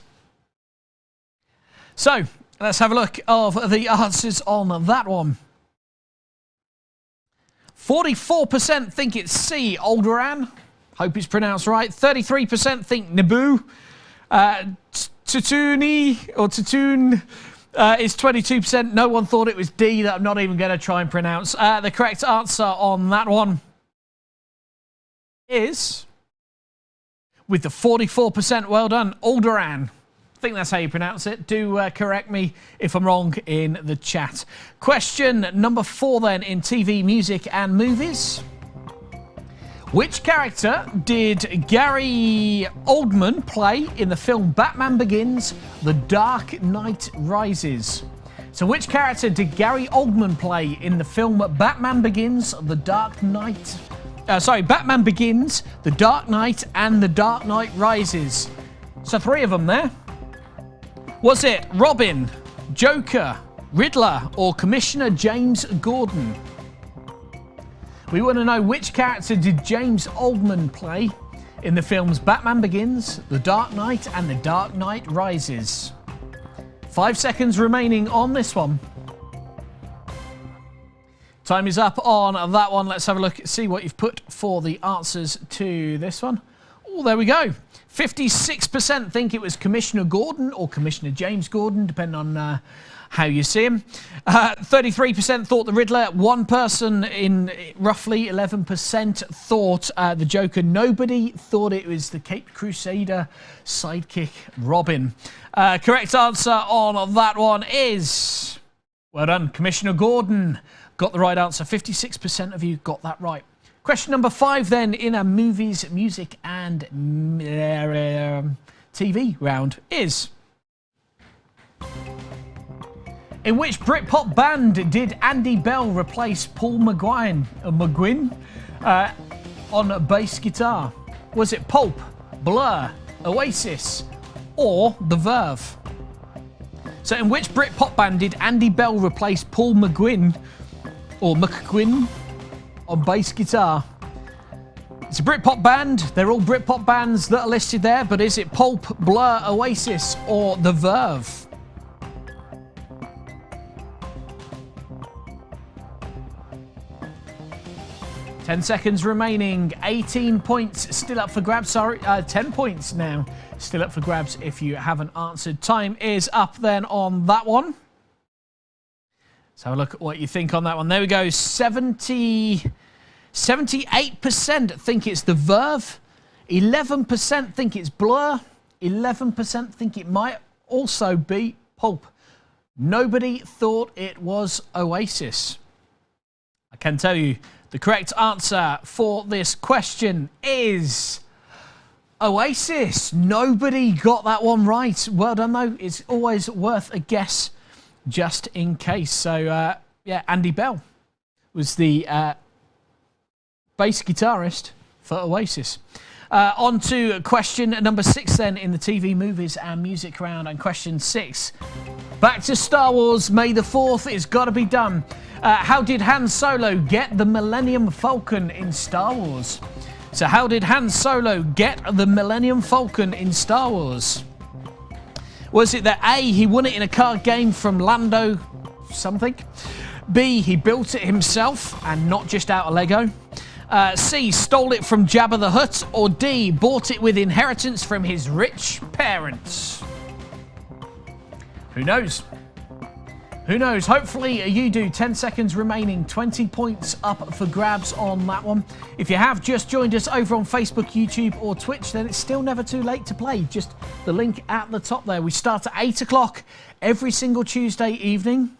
So, let's have a look of the answers on that one. 44% think it's C, Alderaan. Hope it's pronounced right. 33% think Naboo. Tatooine is 22%. No one thought it was D. That I'm not even going to try and pronounce. The correct answer on that one is, with the 44%, well done, Alderaan. I think that's how you pronounce it. Do correct me if I'm wrong in the chat. Question number 4 then in TV, music and movies. Which character did Gary Oldman play in the film Batman Begins, The Dark Knight Rises? So which character did Gary Oldman play in the film Batman Begins, The Dark Knight... Batman Begins, The Dark Knight and The Dark Knight Rises. So 3 of them there. Was it Robin, Joker, Riddler or Commissioner James Gordon? We want to know which character did James Oldman play in the films Batman Begins, The Dark Knight and The Dark Knight Rises. 5 seconds remaining on this one. Time is up on that one. Let's have a look, see what you've put for the answers to this one. Oh, there we go. 56% think it was Commissioner Gordon or Commissioner James Gordon, depending on how you see him. 33% thought the Riddler. One person in roughly 11% thought the Joker. Nobody thought it was the Caped Crusader sidekick Robin. Correct answer on that one is, well done, Commissioner Gordon. Got the right answer. 56% of you got that right. Question number 5 then in our movies, music and TV round is, in which Britpop band did Andy Bell replace Paul McGuinn on bass guitar? Was it Pulp, Blur, Oasis or The Verve? So in which Britpop band did Andy Bell replace Paul McGuinn on bass guitar? It's a Britpop band. They're all Britpop bands that are listed there, but is it Pulp, Blur, Oasis or The Verve? 10 seconds remaining. 18 points still up for grabs. Sorry, 10 points now still up for grabs if you haven't answered. Time is up then on that one. Let's have a look at what you think on that one. There we go. 78% think it's The Verve. 11% think it's Blur. 11% think it might also be Pulp. Nobody thought it was Oasis. I can tell you the correct answer for this question is Oasis. Nobody got that one right. Well done though. It's always worth a guess just in case. So yeah, Andy Bell was the bass guitarist for Oasis. On to question number 6 then in the TV, movies and music round. And question 6. Back to Star Wars, May the 4th. It's got to be done. How did Han Solo get the Millennium Falcon in Star Wars? So how did Han Solo get the Millennium Falcon in Star Wars? Was it that A, he won it in a card game from Lando something? B, he built it himself and not just out of Lego? C, stole it from Jabba the Hutt, or D, bought it with inheritance from his rich parents? Who knows? Who knows? Hopefully you do. 10 seconds remaining, 20 points up for grabs on that one. If you have just joined us over on Facebook, YouTube or Twitch, then it's still never too late to play. Just the link at the top there. We start at 8 o'clock every single Tuesday evening,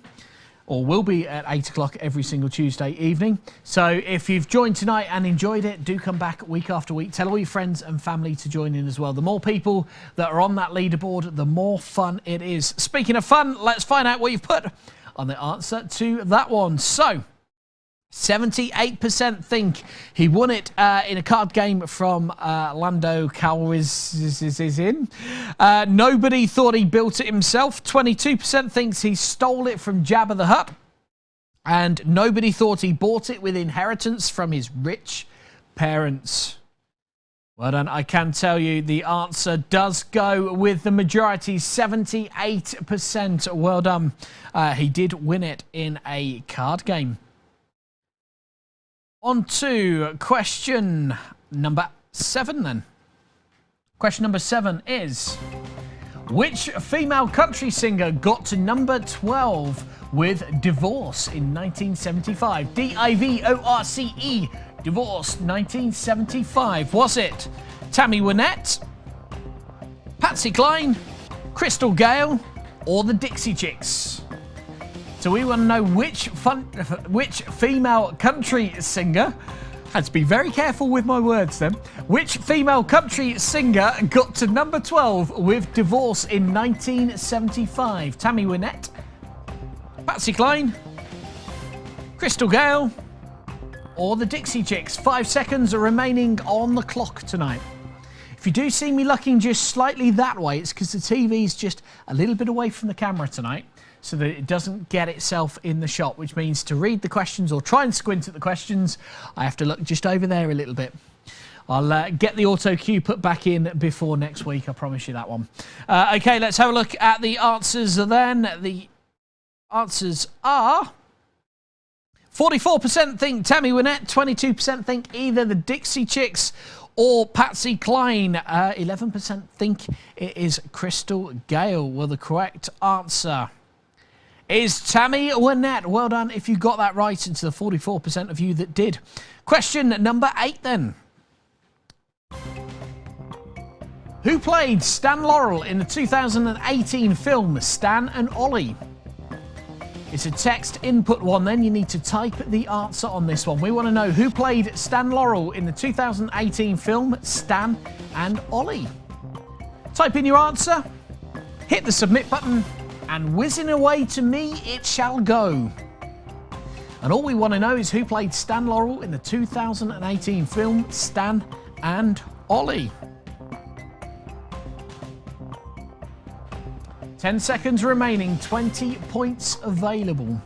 or will be at 8 o'clock every single Tuesday evening. So if you've joined tonight and enjoyed it, do come back week after week. Tell all your friends and family to join in as well. The more people that are on that leaderboard, the more fun it is. Speaking of fun, let's find out what you've put on the answer to that one. So 78% think he won it in a card game from Lando Calrissian. Nobody thought he built it himself. 22% thinks he stole it from Jabba the Hutt. And nobody thought he bought it with inheritance from his rich parents. Well done. I can tell you the answer does go with the majority, 78%. Well done. He did win it in a card game. On to question number 7 then. Question number 7 is, which female country singer got to number 12 with Divorce in 1975? D-I-V-O-R-C-E, Divorce, 1975. Was it Tammy Wynette, Patsy Cline, Crystal Gale, or the Dixie Chicks? So we want to know which female country singer, had to be very careful with my words then, which female country singer got to number 12 with Divorce in 1975? Tammy Wynette, Patsy Cline, Crystal Gale, or the Dixie Chicks? 5 seconds are remaining on the clock tonight. If you do see me looking just slightly that way, it's because the TV's just a little bit away from the camera tonight, so that it doesn't get itself in the shot, which means to read the questions or try and squint at the questions, I have to look just over there a little bit. I'll get the auto cue put back in before next week, I promise you that one. Okay, let's have a look at the answers then. The answers are 44% think Tammy Wynette, 22% think either the Dixie Chicks or Patsy Cline. 11% think it is Crystal Gale. Well, the correct answer is Tammy Wynette. Well done if you got that right, into the 44% of you that did. Question number 8 then. Who played Stan Laurel in the 2018 film Stan and Ollie? It's a text input one then. You need to type the answer on this one. We want to know who played Stan Laurel in the 2018 film Stan and Ollie. Type in your answer, hit the submit button, and whizzing away to me it shall go. And all we want to know is who played Stan Laurel in the 2018 film Stan and Ollie. 10 seconds remaining, 20 points available.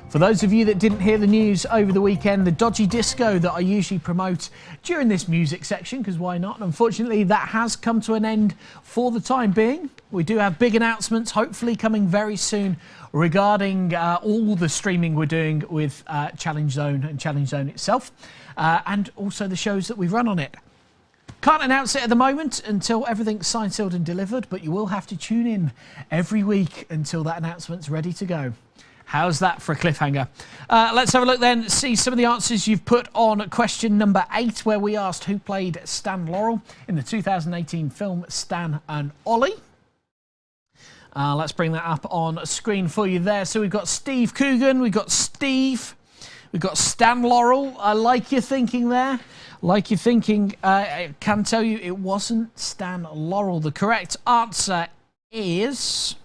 For those of you that didn't hear the news over the weekend, the dodgy disco that I usually promote during this music section, because why not? Unfortunately, that has come to an end for the time being. We do have big announcements, hopefully coming very soon, regarding all the streaming we're doing with Challenge Zone and Challenge Zone itself, and also the shows that we run on it. Can't announce it at the moment until everything's signed, sealed and delivered, but you will have to tune in every week until that announcement's ready to go. How's that for a cliffhanger? Let's have a look then, see some of the answers you've put on question number 8, where we asked who played Stan Laurel in the 2018 film Stan and Ollie. Let's bring that up on screen for you there. So we've got Steve Coogan, we've got Steve, we've got Stan Laurel. I like your thinking there. Like your thinking. I can tell you it wasn't Stan Laurel. The correct answer is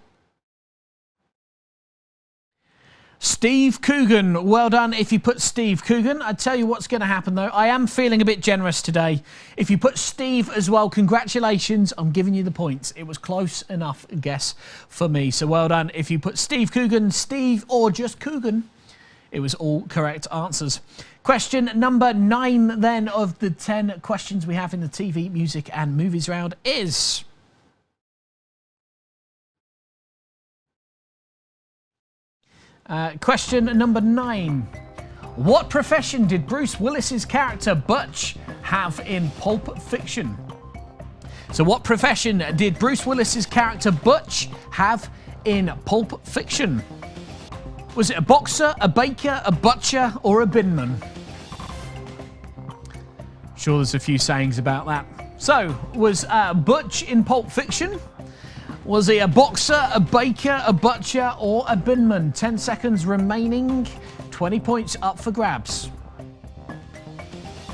Steve Coogan. Well done if you put Steve Coogan. I tell you what's going to happen though. I am feeling a bit generous today. If you put Steve as well, congratulations. I'm giving you the points. It was close enough guess for me. So well done if you put Steve Coogan, Steve, or just Coogan. It was all correct answers. Question number 9 then of the 10 questions we have in the TV, music and movies round is... question number 9. What profession did Bruce Willis's character Butch have in Pulp Fiction? So what profession did Bruce Willis's character Butch have in Pulp Fiction? Was it a boxer, a baker, a butcher, or a binman? Sure, there's a few sayings about that. So, was Butch in Pulp Fiction? Was he a boxer, a baker, a butcher, or a binman? 10 seconds remaining. 20 points up for grabs.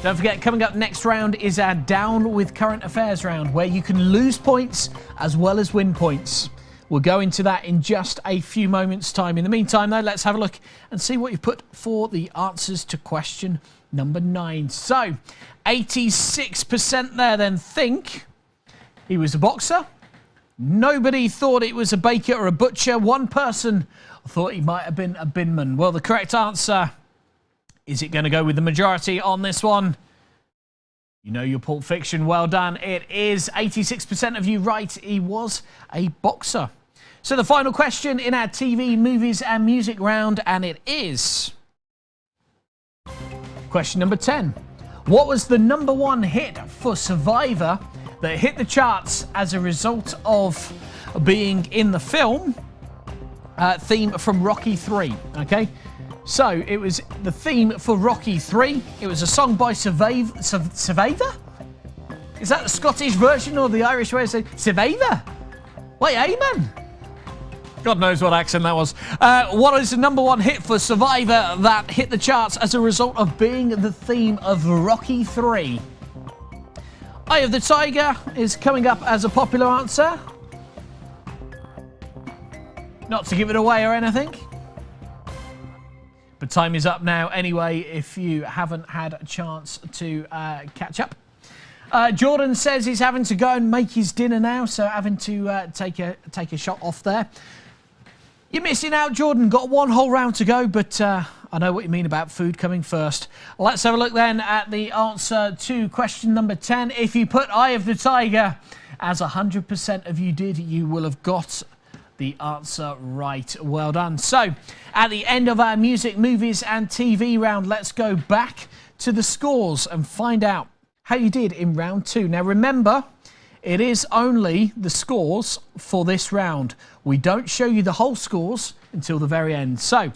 Don't forget, coming up next round is our Down with Current Affairs round, where you can lose points as well as win points. We'll go into that in just a few moments' time. In the meantime, though, let's have a look and see what you put for the answers to question number 9. So, 86% there then think he was a boxer. Nobody thought it was a baker or a butcher. One person thought he might have been a binman. Well, the correct answer, is it going to go with the majority on this one? You know your Pulp Fiction, well done. It is 86% of you right, he was a boxer. So the final question in our TV, movies and music round, and it is question number 10. What was the #1 hit for Survivor that hit the charts as a result of being in the film theme from Rocky 3? Okay, so it was the theme for Rocky 3. It was a song by Survivor? Is that the Scottish version or the Irish way of saying Survivor? Wait, amen. God knows what accent that was. What is the #1 hit for Survivor that hit the charts as a result of being the theme of Rocky 3? Eye of the Tiger is coming up as a popular answer. Not to give it away or anything. But time is up now anyway, if you haven't had a chance to catch up. Jordan says he's having to go and make his dinner now, so having to take a shot off there. You're missing out, Jordan. Got one whole round to go, but I know what you mean about food coming first. Let's have a look then at the answer to question number 10. If you put Eye of the Tiger, as 100% of you did, you will have got the answer right. Well done. So, at the end of our music, movies and TV round, let's go back to the scores and find out how you did in round 2. Now remember, it is only the scores for this round. We don't show you the whole scores until the very end. So,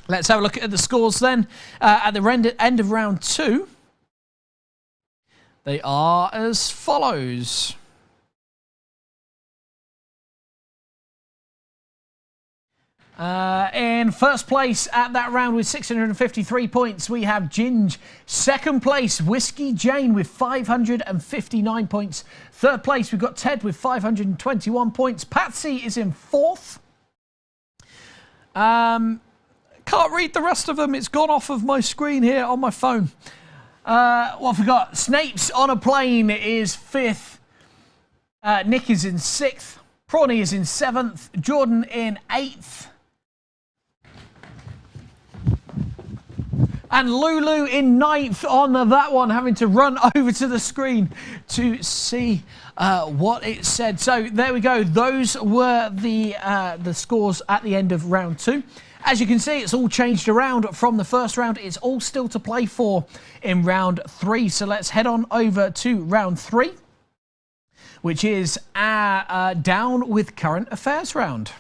let's have a look at the scores then. At the end of round 2, they are as follows. In first place at that round with 653 points, we have Ginge. Second place, Whiskey Jane with 559 points. Third place, we've got Ted with 521 points. Patsy is in fourth. Can't read the rest of them. It's gone off of my screen here on my phone. What have we got? Snapes on a Plane is fifth. Nick is in sixth. Prawny is in seventh. Jordan in eighth. And Lulu in ninth on that one, having to run over to the screen to see what it said. So there we go. Those were the scores at the end of round 2. As you can see, it's all changed around from the first round. It's all still to play for in round 3. So let's head on over to round 3, which is our Down with Current Affairs round.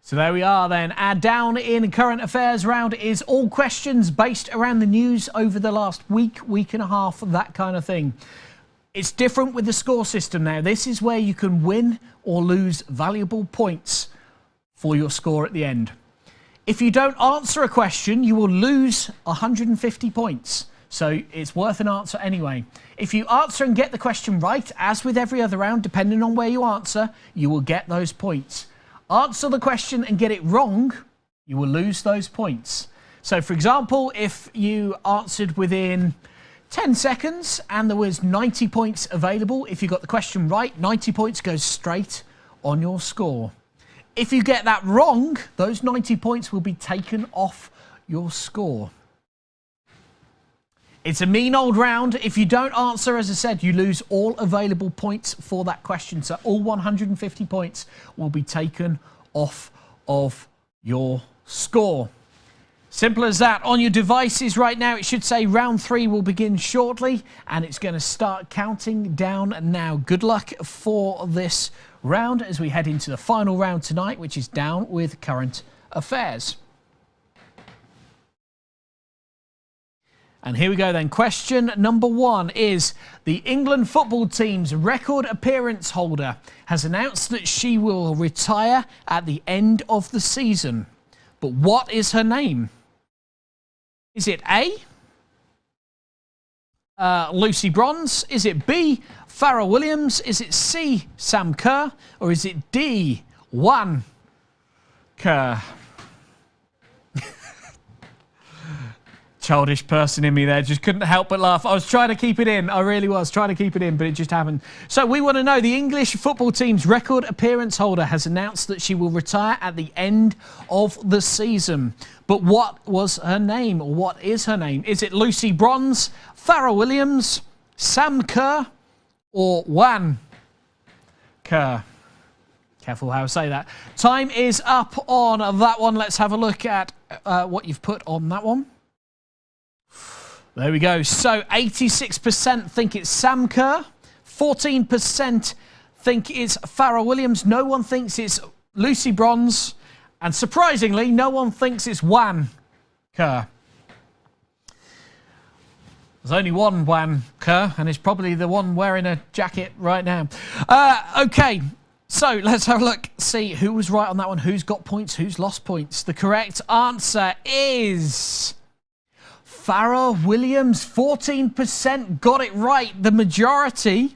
So there we are then. Our Down in Current Affairs round is all questions based around the news over the last week, week and a half, that kind of thing. It's different with the score system now. This is where you can win or lose valuable points for your score at the end. If you don't answer a question, you will lose 150 points. So it's worth an answer anyway. If you answer and get the question right, as with every other round, depending on where you answer, you will get those points. Answer the question and get it wrong, you will lose those points. So for example, if you answered within 10 seconds and there was 90 points available, if you got the question right, 90 points goes straight on your score. If you get that wrong, those 90 points will be taken off your score. It's a mean old round. If you don't answer, as I said, you lose all available points for that question. So all 150 points will be taken off of your score. Simple as that. On your devices right now, it should say round 3 will begin shortly, and it's going to start counting down now. Good luck for this round as we head into the final round tonight, which is Down with Current Affairs. And here we go then. Question number 1 is, the England football team's record appearance holder has announced that she will retire at the end of the season. But what is her name? Is it A, Lucy Bronze? Is it B, Farrell Williams? Is it C, Sam Kerr? Or is it D, Juan Kerr? Childish person in me there, just couldn't help but laugh. I was trying to keep it in. I really was trying to keep it in, but it just happened. So we want to know, the English football team's record appearance holder has announced that she will retire at the end of the season. But what was her name, or what is her name? Is it Lucy Bronze, Farrell Williams, Sam Kerr, or Juan Kerr? Careful how I say that. Time is up on that one. Let's have a look at what you've put on that one. There we go. So 86% think it's Sam Kerr, 14% think it's Farrell Williams, no one thinks it's Lucy Bronze, and surprisingly, no one thinks it's Juan Kerr. There's only one Juan Kerr, and it's probably the one wearing a jacket right now. Okay, so let's have a look, see who was right on that one, who's got points, who's lost points. The correct answer is Farrell Williams. 14% got it right. The majority,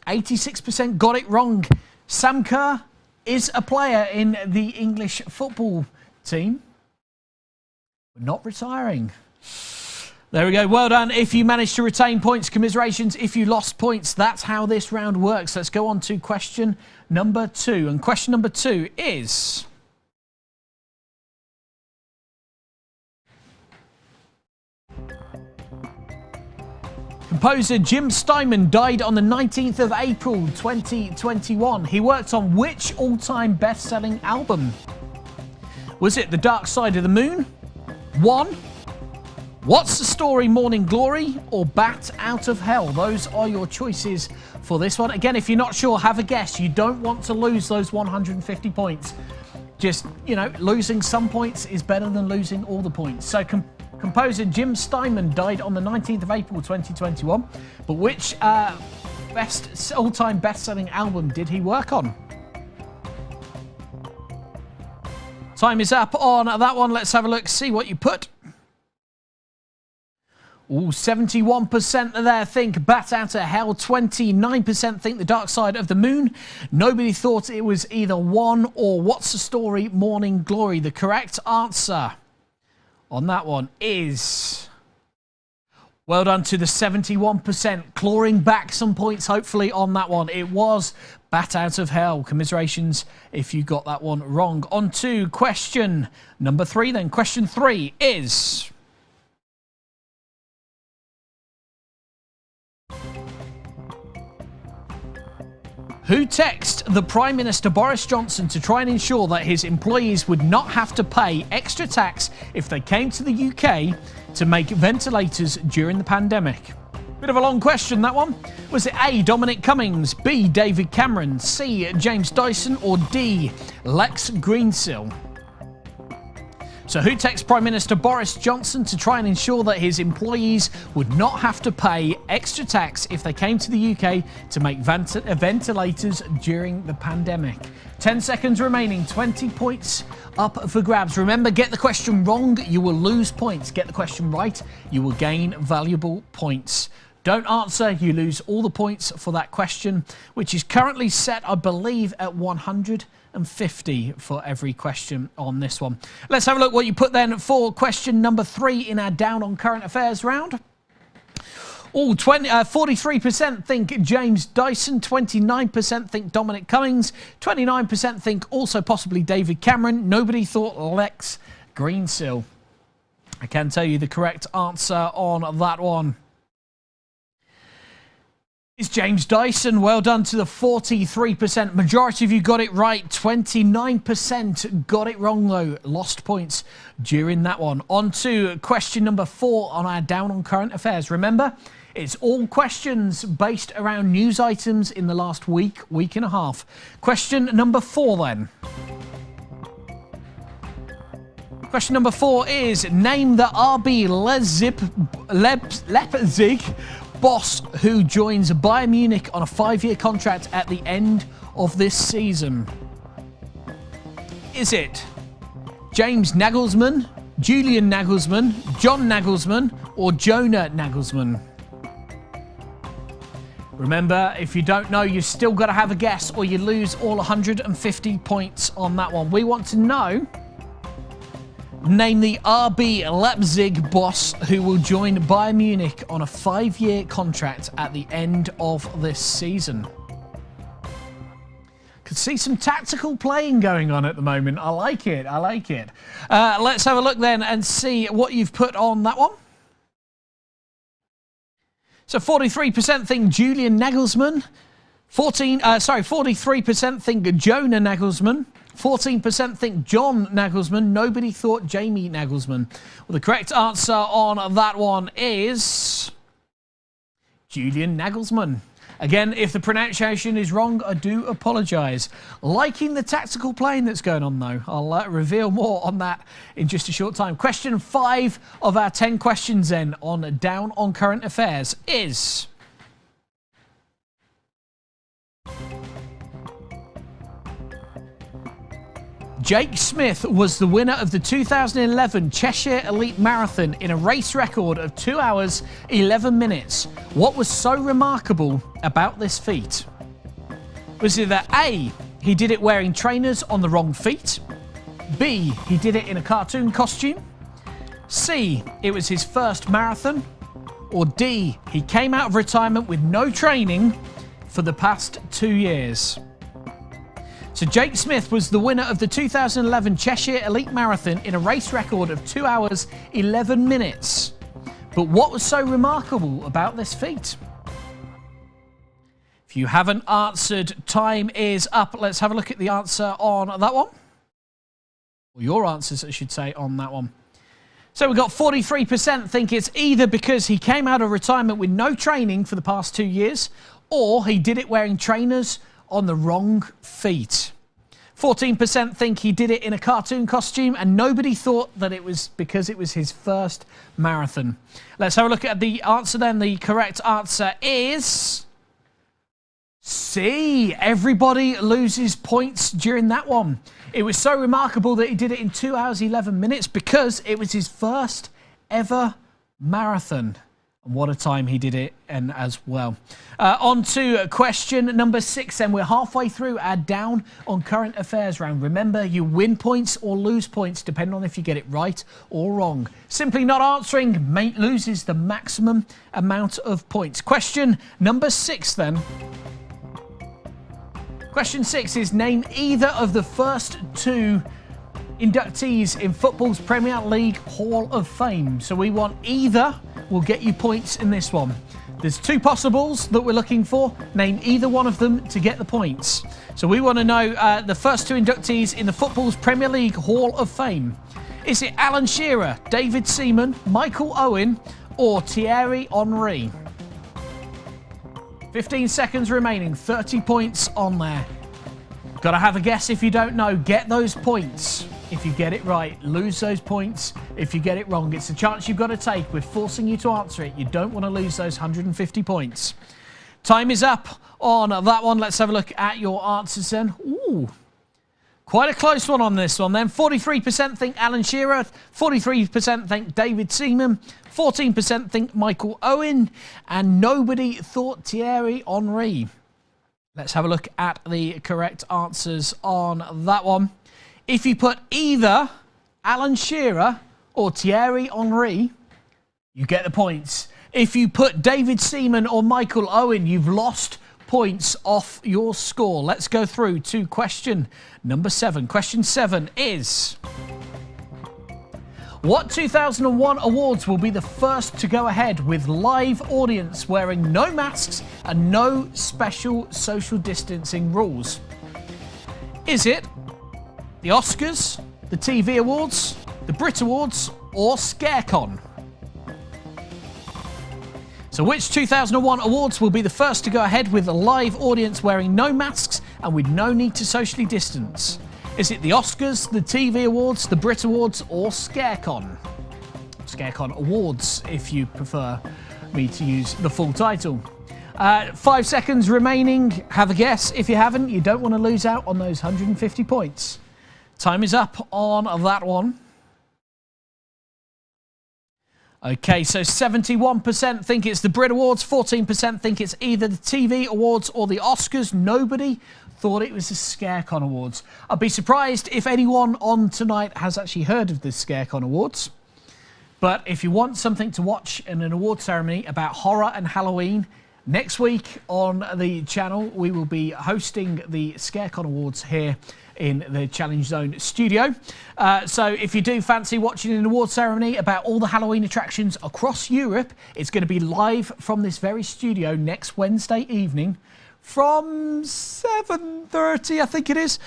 86%, got it wrong. Sam Kerr is a player in the English football team, but not retiring. There we go. Well done. If you managed to retain points, commiserations. If you lost points, that's how this round works. Let's go on to question number 2. And question number 2 is, composer Jim Steinman died on the 19th of April 2021. He worked on which all-time best-selling album? Was it The Dark Side of the Moon, 1, What's the Story, Morning Glory, or Bat Out of Hell? Those are your choices for this one. Again, if you're not sure, have a guess. You don't want to lose those 150 points. Just, you know, losing some points is better than losing all the points. So composer Jim Steinman died on the 19th of April 2021, but which all-time best-selling album did he work on? Time is up on that one. Let's have a look, see what you put. Ooh, 71% there think Bat Out of Hell, 29% think The Dark Side of the Moon. Nobody thought it was either 1 or What's the Story, Morning Glory. The correct answer on that one is, well done to the 71%, clawing back some points hopefully on that one. It was Bat Out of Hell. Commiserations if you got that one wrong. On to question number 3 then. Question 3 is, who texted the Prime Minister Boris Johnson to try and ensure that his employees would not have to pay extra tax if they came to the UK to make ventilators during the pandemic? Bit of a long question, that one. Was it A, Dominic Cummings, B, David Cameron, C, James Dyson, or D, Lex Greensill? So who texted Prime Minister Boris Johnson to try and ensure that his employees would not have to pay extra tax if they came to the UK to make ventilators during the pandemic? 10 seconds remaining, 20 points up for grabs. Remember, get the question wrong, you will lose points. Get the question right, you will gain valuable points. Don't answer, you lose all the points for that question, which is currently set, I believe, at 150 for every question on this one. Let's have a look what you put then for question number 3 in our Down on Current Affairs round. All 43% think James Dyson, 29% think Dominic Cummings, 29% think also possibly David Cameron. Nobody thought Lex Greensill. I can tell you the correct answer on that one. It's James Dyson. Well done to the 43%. Majority of you got it right. 29% got it wrong, though. Lost points during that one. On to question number 4 on our Down on Current Affairs. Remember, it's all questions based around news items in the last week and a half. Question number 4 then. Question number 4 is, name the RB Leipzig boss who joins Bayern Munich on a 5-year contract at the end of this season. Is it James Nagelsmann, Julian Nagelsmann, John Nagelsmann, or Jonah Nagelsmann? Remember, if you don't know, you've still got to have a guess or you lose all 150 points on that one. We want to know, name the RB Leipzig boss who will join Bayern Munich on a 5-year contract at the end of this season. Could see some tactical playing going on at the moment. I like it. I like it. Let's have a look then and see what you've put on that one. So 43% think Julian Nagelsmann. 43% think Jonah Nagelsmann. 14% think John Nagelsmann. Nobody thought Jamie Nagelsmann. Well, the correct answer on that one is Julian Nagelsmann. Again, if the pronunciation is wrong, I do apologise. Liking the tactical playing that's going on, though. I'll reveal more on that in just a short time. Question 5 of our 10 questions then on Down on Current Affairs is... Jake Smith was the winner of the 2011 Cheshire Elite Marathon in a race record of 2 hours, 11 minutes. What was so remarkable about this feat? Was it that A, he did it wearing trainers on the wrong feet? B, he did it in a cartoon costume? C, it was his first marathon? Or D, he came out of retirement with no training for the past 2 years? So Jake Smith was the winner of the 2011 Cheshire Elite Marathon in a race record of 2 hours, 11 minutes. But what was so remarkable about this feat? If you haven't answered, time is up. Let's have a look at the answer on that one. Or your answers, I should say, on that one. So we've got 43% think it's either because he came out of retirement with no training for the past 2 years, or he did it wearing trainers on the wrong feet. 14% think he did it in a cartoon costume, and nobody thought that it was because it was his first marathon. Let's have a look at the answer then. The correct answer is C. Everybody loses points during that one. It was so remarkable that he did it in 2 hours, 11 minutes because it was his first ever marathon. And what a time he did it and as well. On to question number 6 then. We're halfway through our Down on Current Affairs round. Remember, you win points or lose points depending on if you get it right or wrong. Simply not answering loses the maximum amount of points. Question number 6 then. Question 6 is, name either of the first 2 inductees in football's Premier League Hall of Fame. So we want either will get you points in this one. There's 2 possibles that we're looking for. Name either one of them to get the points. So we want to know the first 2 inductees in the football's Premier League Hall of Fame. Is it Alan Shearer, David Seaman, Michael Owen, or Thierry Henry? 15 seconds remaining, 30 points on there. Got to have a guess if you don't know. Get those points. If you get it right, lose those points. If you get it wrong, it's a chance you've got to take. We're forcing you to answer it. You don't want to lose those 150 points. Time is up on that one. Let's have a look at your answers then. Ooh, quite a close one on this one then. 43% think Alan Shearer, 43% think David Seaman, 14% think Michael Owen, and nobody thought Thierry Henry. Let's have a look at the correct answers on that one. If you put either Alan Shearer or Thierry Henry, you get the points. If you put David Seaman or Michael Owen, you've lost points off your score. Let's go through to question number 7. Question 7 is, What 2001 awards will be the first to go ahead with live audience wearing no masks and no special social distancing rules? Is it the Oscars, the TV Awards, the Brit Awards, or ScareCon? So which 2001 awards will be the first to go ahead with a live audience wearing no masks and with no need to socially distance? Is it the Oscars, the TV Awards, the Brit Awards, or ScareCon? ScareCon Awards, if you prefer me to use the full title. 5 seconds remaining. Have a guess. If you haven't, you don't want to lose out on those 150 points. Time is up on that one. Okay, so 71% think it's the Brit Awards, 14% think it's either the TV Awards or the Oscars. Nobody thought it was the ScareCon Awards. I'd be surprised if anyone on tonight has actually heard of the ScareCon Awards. But if you want something to watch in an award ceremony about horror and Halloween, next week on the channel we will be hosting the ScareCon Awards here in the Challenge Zone studio. So if you do fancy watching an award ceremony about all the Halloween attractions across Europe, it's going to be live from this very studio next Wednesday evening from 7:30, I think it is.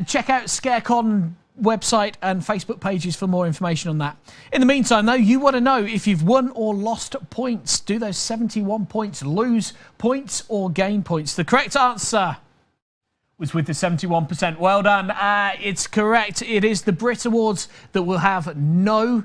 Check out ScareCon website and Facebook pages for more information on that. In the meantime, though, you want to know if you've won or lost points. Do those 71 points lose points or gain points? The correct answer was with the 71%. Well done. It's correct. It is the Brit Awards that will have no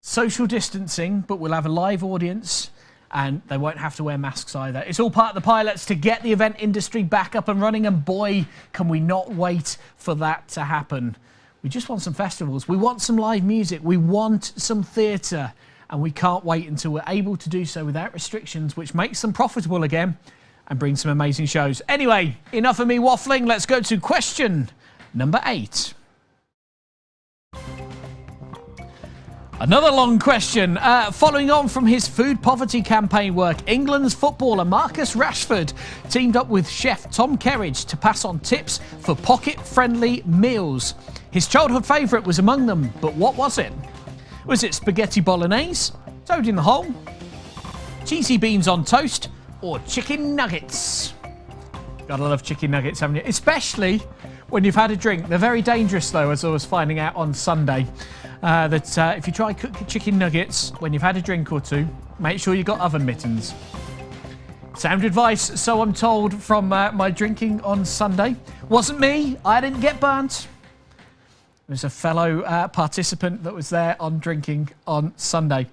social distancing, but will have a live audience, and they won't have to wear masks either. It's all part of the pilots to get the event industry back up and running, and boy, can we not wait for that to happen. We just want some festivals. We want some live music. We want some theatre, and we can't wait until we're able to do so without restrictions, which makes them profitable again and bring some amazing shows. Anyway, enough of me waffling. Let's go to question number 8. Another long question. Following on from his food poverty campaign work, England's footballer Marcus Rashford teamed up with chef Tom Kerridge to pass on tips for pocket-friendly meals. His childhood favourite was among them, but what was it? Was it spaghetti bolognese, toad in the hole, cheesy beans on toast, or chicken nuggets? Gotta love chicken nuggets, haven't you? Especially when you've had a drink. They're very dangerous, though, as I was finding out on Sunday. If you try cook chicken nuggets when you've had a drink or two, make sure you've got oven mittens. Sound advice, so I'm told, from my drinking on Sunday. Wasn't me. I didn't get burnt. There was a fellow participant that was there on drinking on Sunday.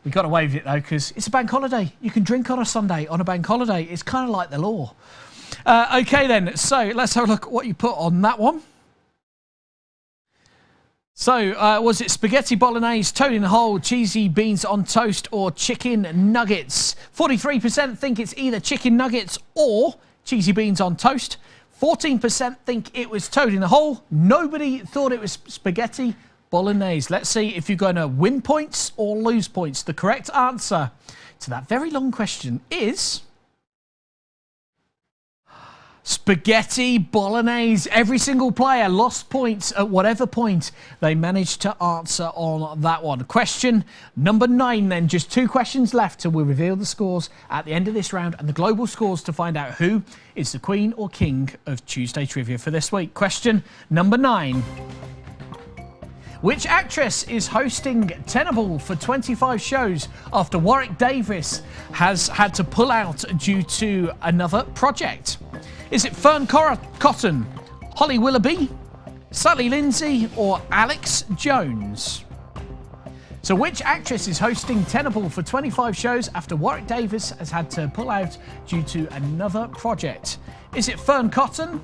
We got away with it, though, because it's a bank holiday. You can drink on a Sunday on a bank holiday. It's kind of like the law. OK, then. So let's have a look at what you put on that one. So, was it spaghetti bolognese, toad in the hole, cheesy beans on toast, or chicken nuggets? 43% think it's either chicken nuggets or cheesy beans on toast. 14% think it was toad in the hole. Nobody thought it was spaghetti bolognese. Let's see if you're going to win points or lose points. The correct answer to that very long question is spaghetti bolognese. Every single player lost points at whatever point they managed to answer on that one. Question number 9 then. Just 2 questions left till we reveal the scores at the end of this round and the global scores to find out who is the queen or king of Tuesday Trivia for this week. Question number 9. Which actress is hosting Tenable for 25 shows after Warwick Davis has had to pull out due to another project? Is it Fern Cotton, Holly Willoughby, Sally Lindsay, or Alex Jones? So which actress is hosting Tenable for 25 shows after Warwick Davis has had to pull out due to another project? Is it Fern Cotton,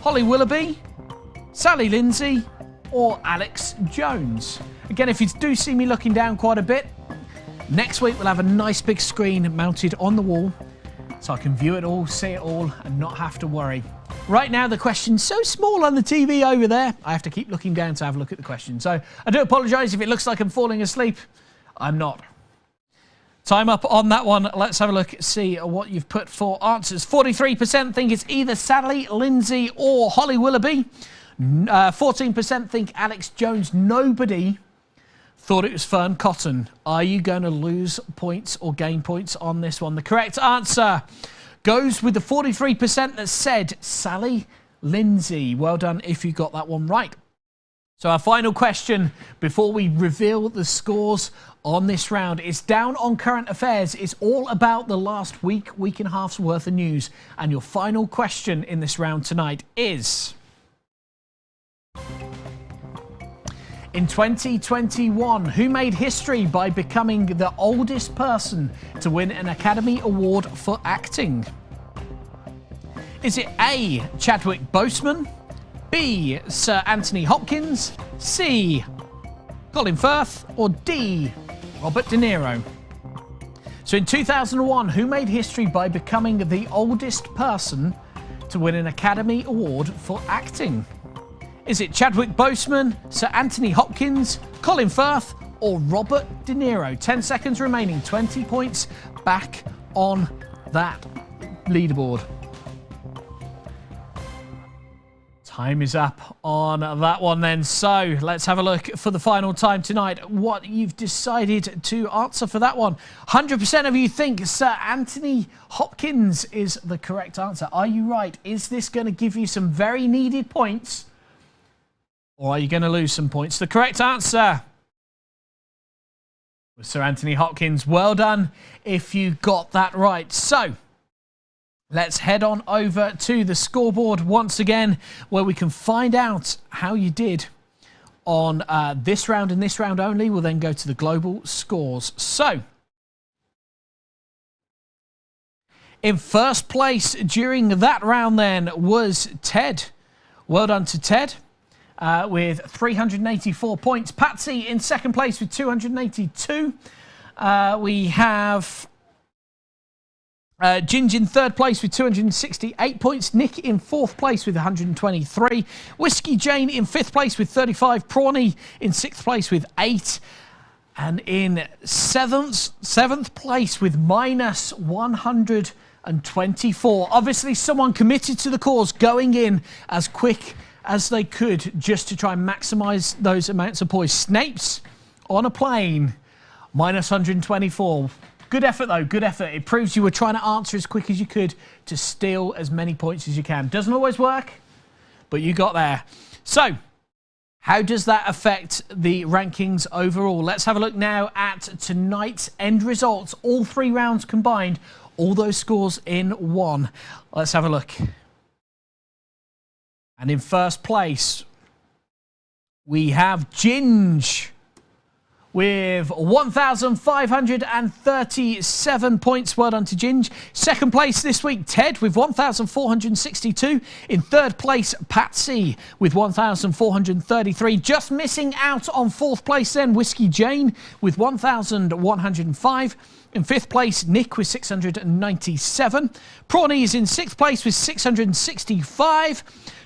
Holly Willoughby, Sally Lindsay, or Alex Jones? Again, if you do see me looking down quite a bit, next week we'll have a nice big screen mounted on the wall so I can view it all, see it all, and not have to worry. Right now, the question's so small on the TV over there, I have to keep looking down to have a look at the question. So I do apologise if it looks like I'm falling asleep. I'm not. Time up on that one. Let's have a look, see what you've put for answers. 43% think it's either Sally Lindsay or Holly Willoughby. 14% think Alex Jones. Nobody thought it was Fern Cotton. Are you going to lose points or gain points on this one? The correct answer goes with the 43% that said Sally Lindsay. Well done if you got that one right. So our final question before we reveal the scores on this round is down on current affairs. It's all about the last week and a half's worth of news. And your final question in this round tonight is: in 2021, who made history by becoming the oldest person to win an Academy Award for acting? Is it A, Chadwick Boseman, B, Sir Anthony Hopkins, C, Colin Firth, or D, Robert De Niro? So in 2001, who made history by becoming the oldest person to win an Academy Award for acting? Is it Chadwick Boseman, Sir Anthony Hopkins, Colin Firth, or Robert De Niro? 10 seconds remaining, 20 points back on that leaderboard. Time is up on that one then. So let's have a look for the final time tonight what you've decided to answer for that one. 100% of you think Sir Anthony Hopkins is the correct answer. Are you right? Is this going to give you some very needed points? Or are you going to lose some points? The correct answer was Sir Anthony Hopkins. Well done if you got that right. So let's head on over to the scoreboard once again, where we can find out how you did on this round and this round only. We'll then go to the global scores. So in first place during that round then was Ted. Well done to Ted. With 384 points. Patsy in second place with 282. We have Ginge in third place with 268 points. Nick in fourth place with 123. Whiskey Jane in fifth place with 35. Prawny in sixth place with 8. And in seventh place with minus 124. Obviously someone committed to the cause, going in as quick as they could just to try and maximise those amounts of points. Snapes on a plane, minus 124. Good effort though, good effort. It proves you were trying to answer as quick as you could to steal as many points as you can. Doesn't always work, but you got there. So, how does that affect the rankings overall? Let's have a look now at tonight's end results. All 3 rounds combined, all those scores in one. Let's have a look. And in first place, we have Ginge with 1,537 points. Well done to Ginge. Second place this week, Ted with 1,462. In third place, Patsy with 1,433. Just missing out on fourth place then, Whiskey Jane with 1,105. In fifth place, Nick with 697. Prawny is in sixth place with 665.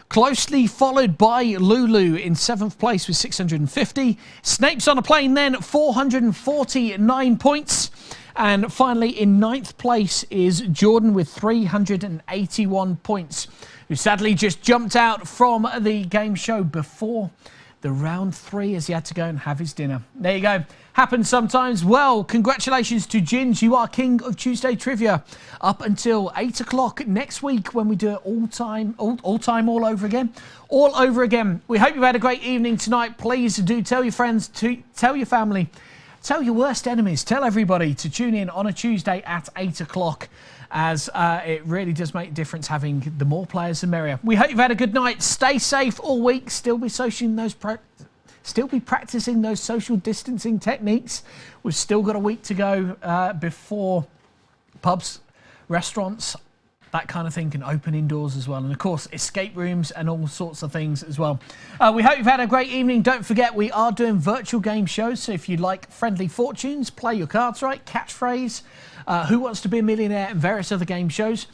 Closely followed by Lulu in seventh place with 650. Snapes on a plane then, 449 points. And finally, in ninth place is Jordan with 381 points, who sadly just jumped out from the game show before the round 3 as he had to go and have his dinner. There you go. Happens sometimes. Well, congratulations to Ginge. You are king of Tuesday Trivia up until 8 o'clock next week when we do it all over again. All over again. We hope you've had a great evening tonight. Please do tell your friends, tell your family, tell your worst enemies, tell everybody to tune in on a Tuesday at 8 o'clock. As it really does make a difference having the more players the merrier. We hope you've had a good night. Stay safe all week. Still be practicing those social distancing techniques. We've still got a week to go before pubs, restaurants, that kind of thing can open indoors as well. And of course, escape rooms and all sorts of things as well. We hope you've had a great evening. Don't forget, we are doing virtual game shows. So if you like Friendly Fortunes, Play Your Cards Right, Catchphrase, Who Wants to Be a Millionaire, and various other game shows,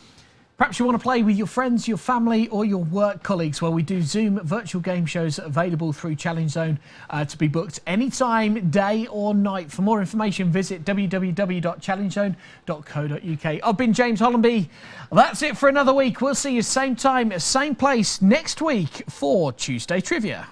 Perhaps you want to play with your friends, your family or your work colleagues. Well, we do Zoom virtual game shows available through Challenge Zone to be booked anytime, day or night. For more information, visit www.challengezone.co.uk. I've been James Hollenby. That's it for another week. We'll see you same time, same place next week for Tuesday Trivia.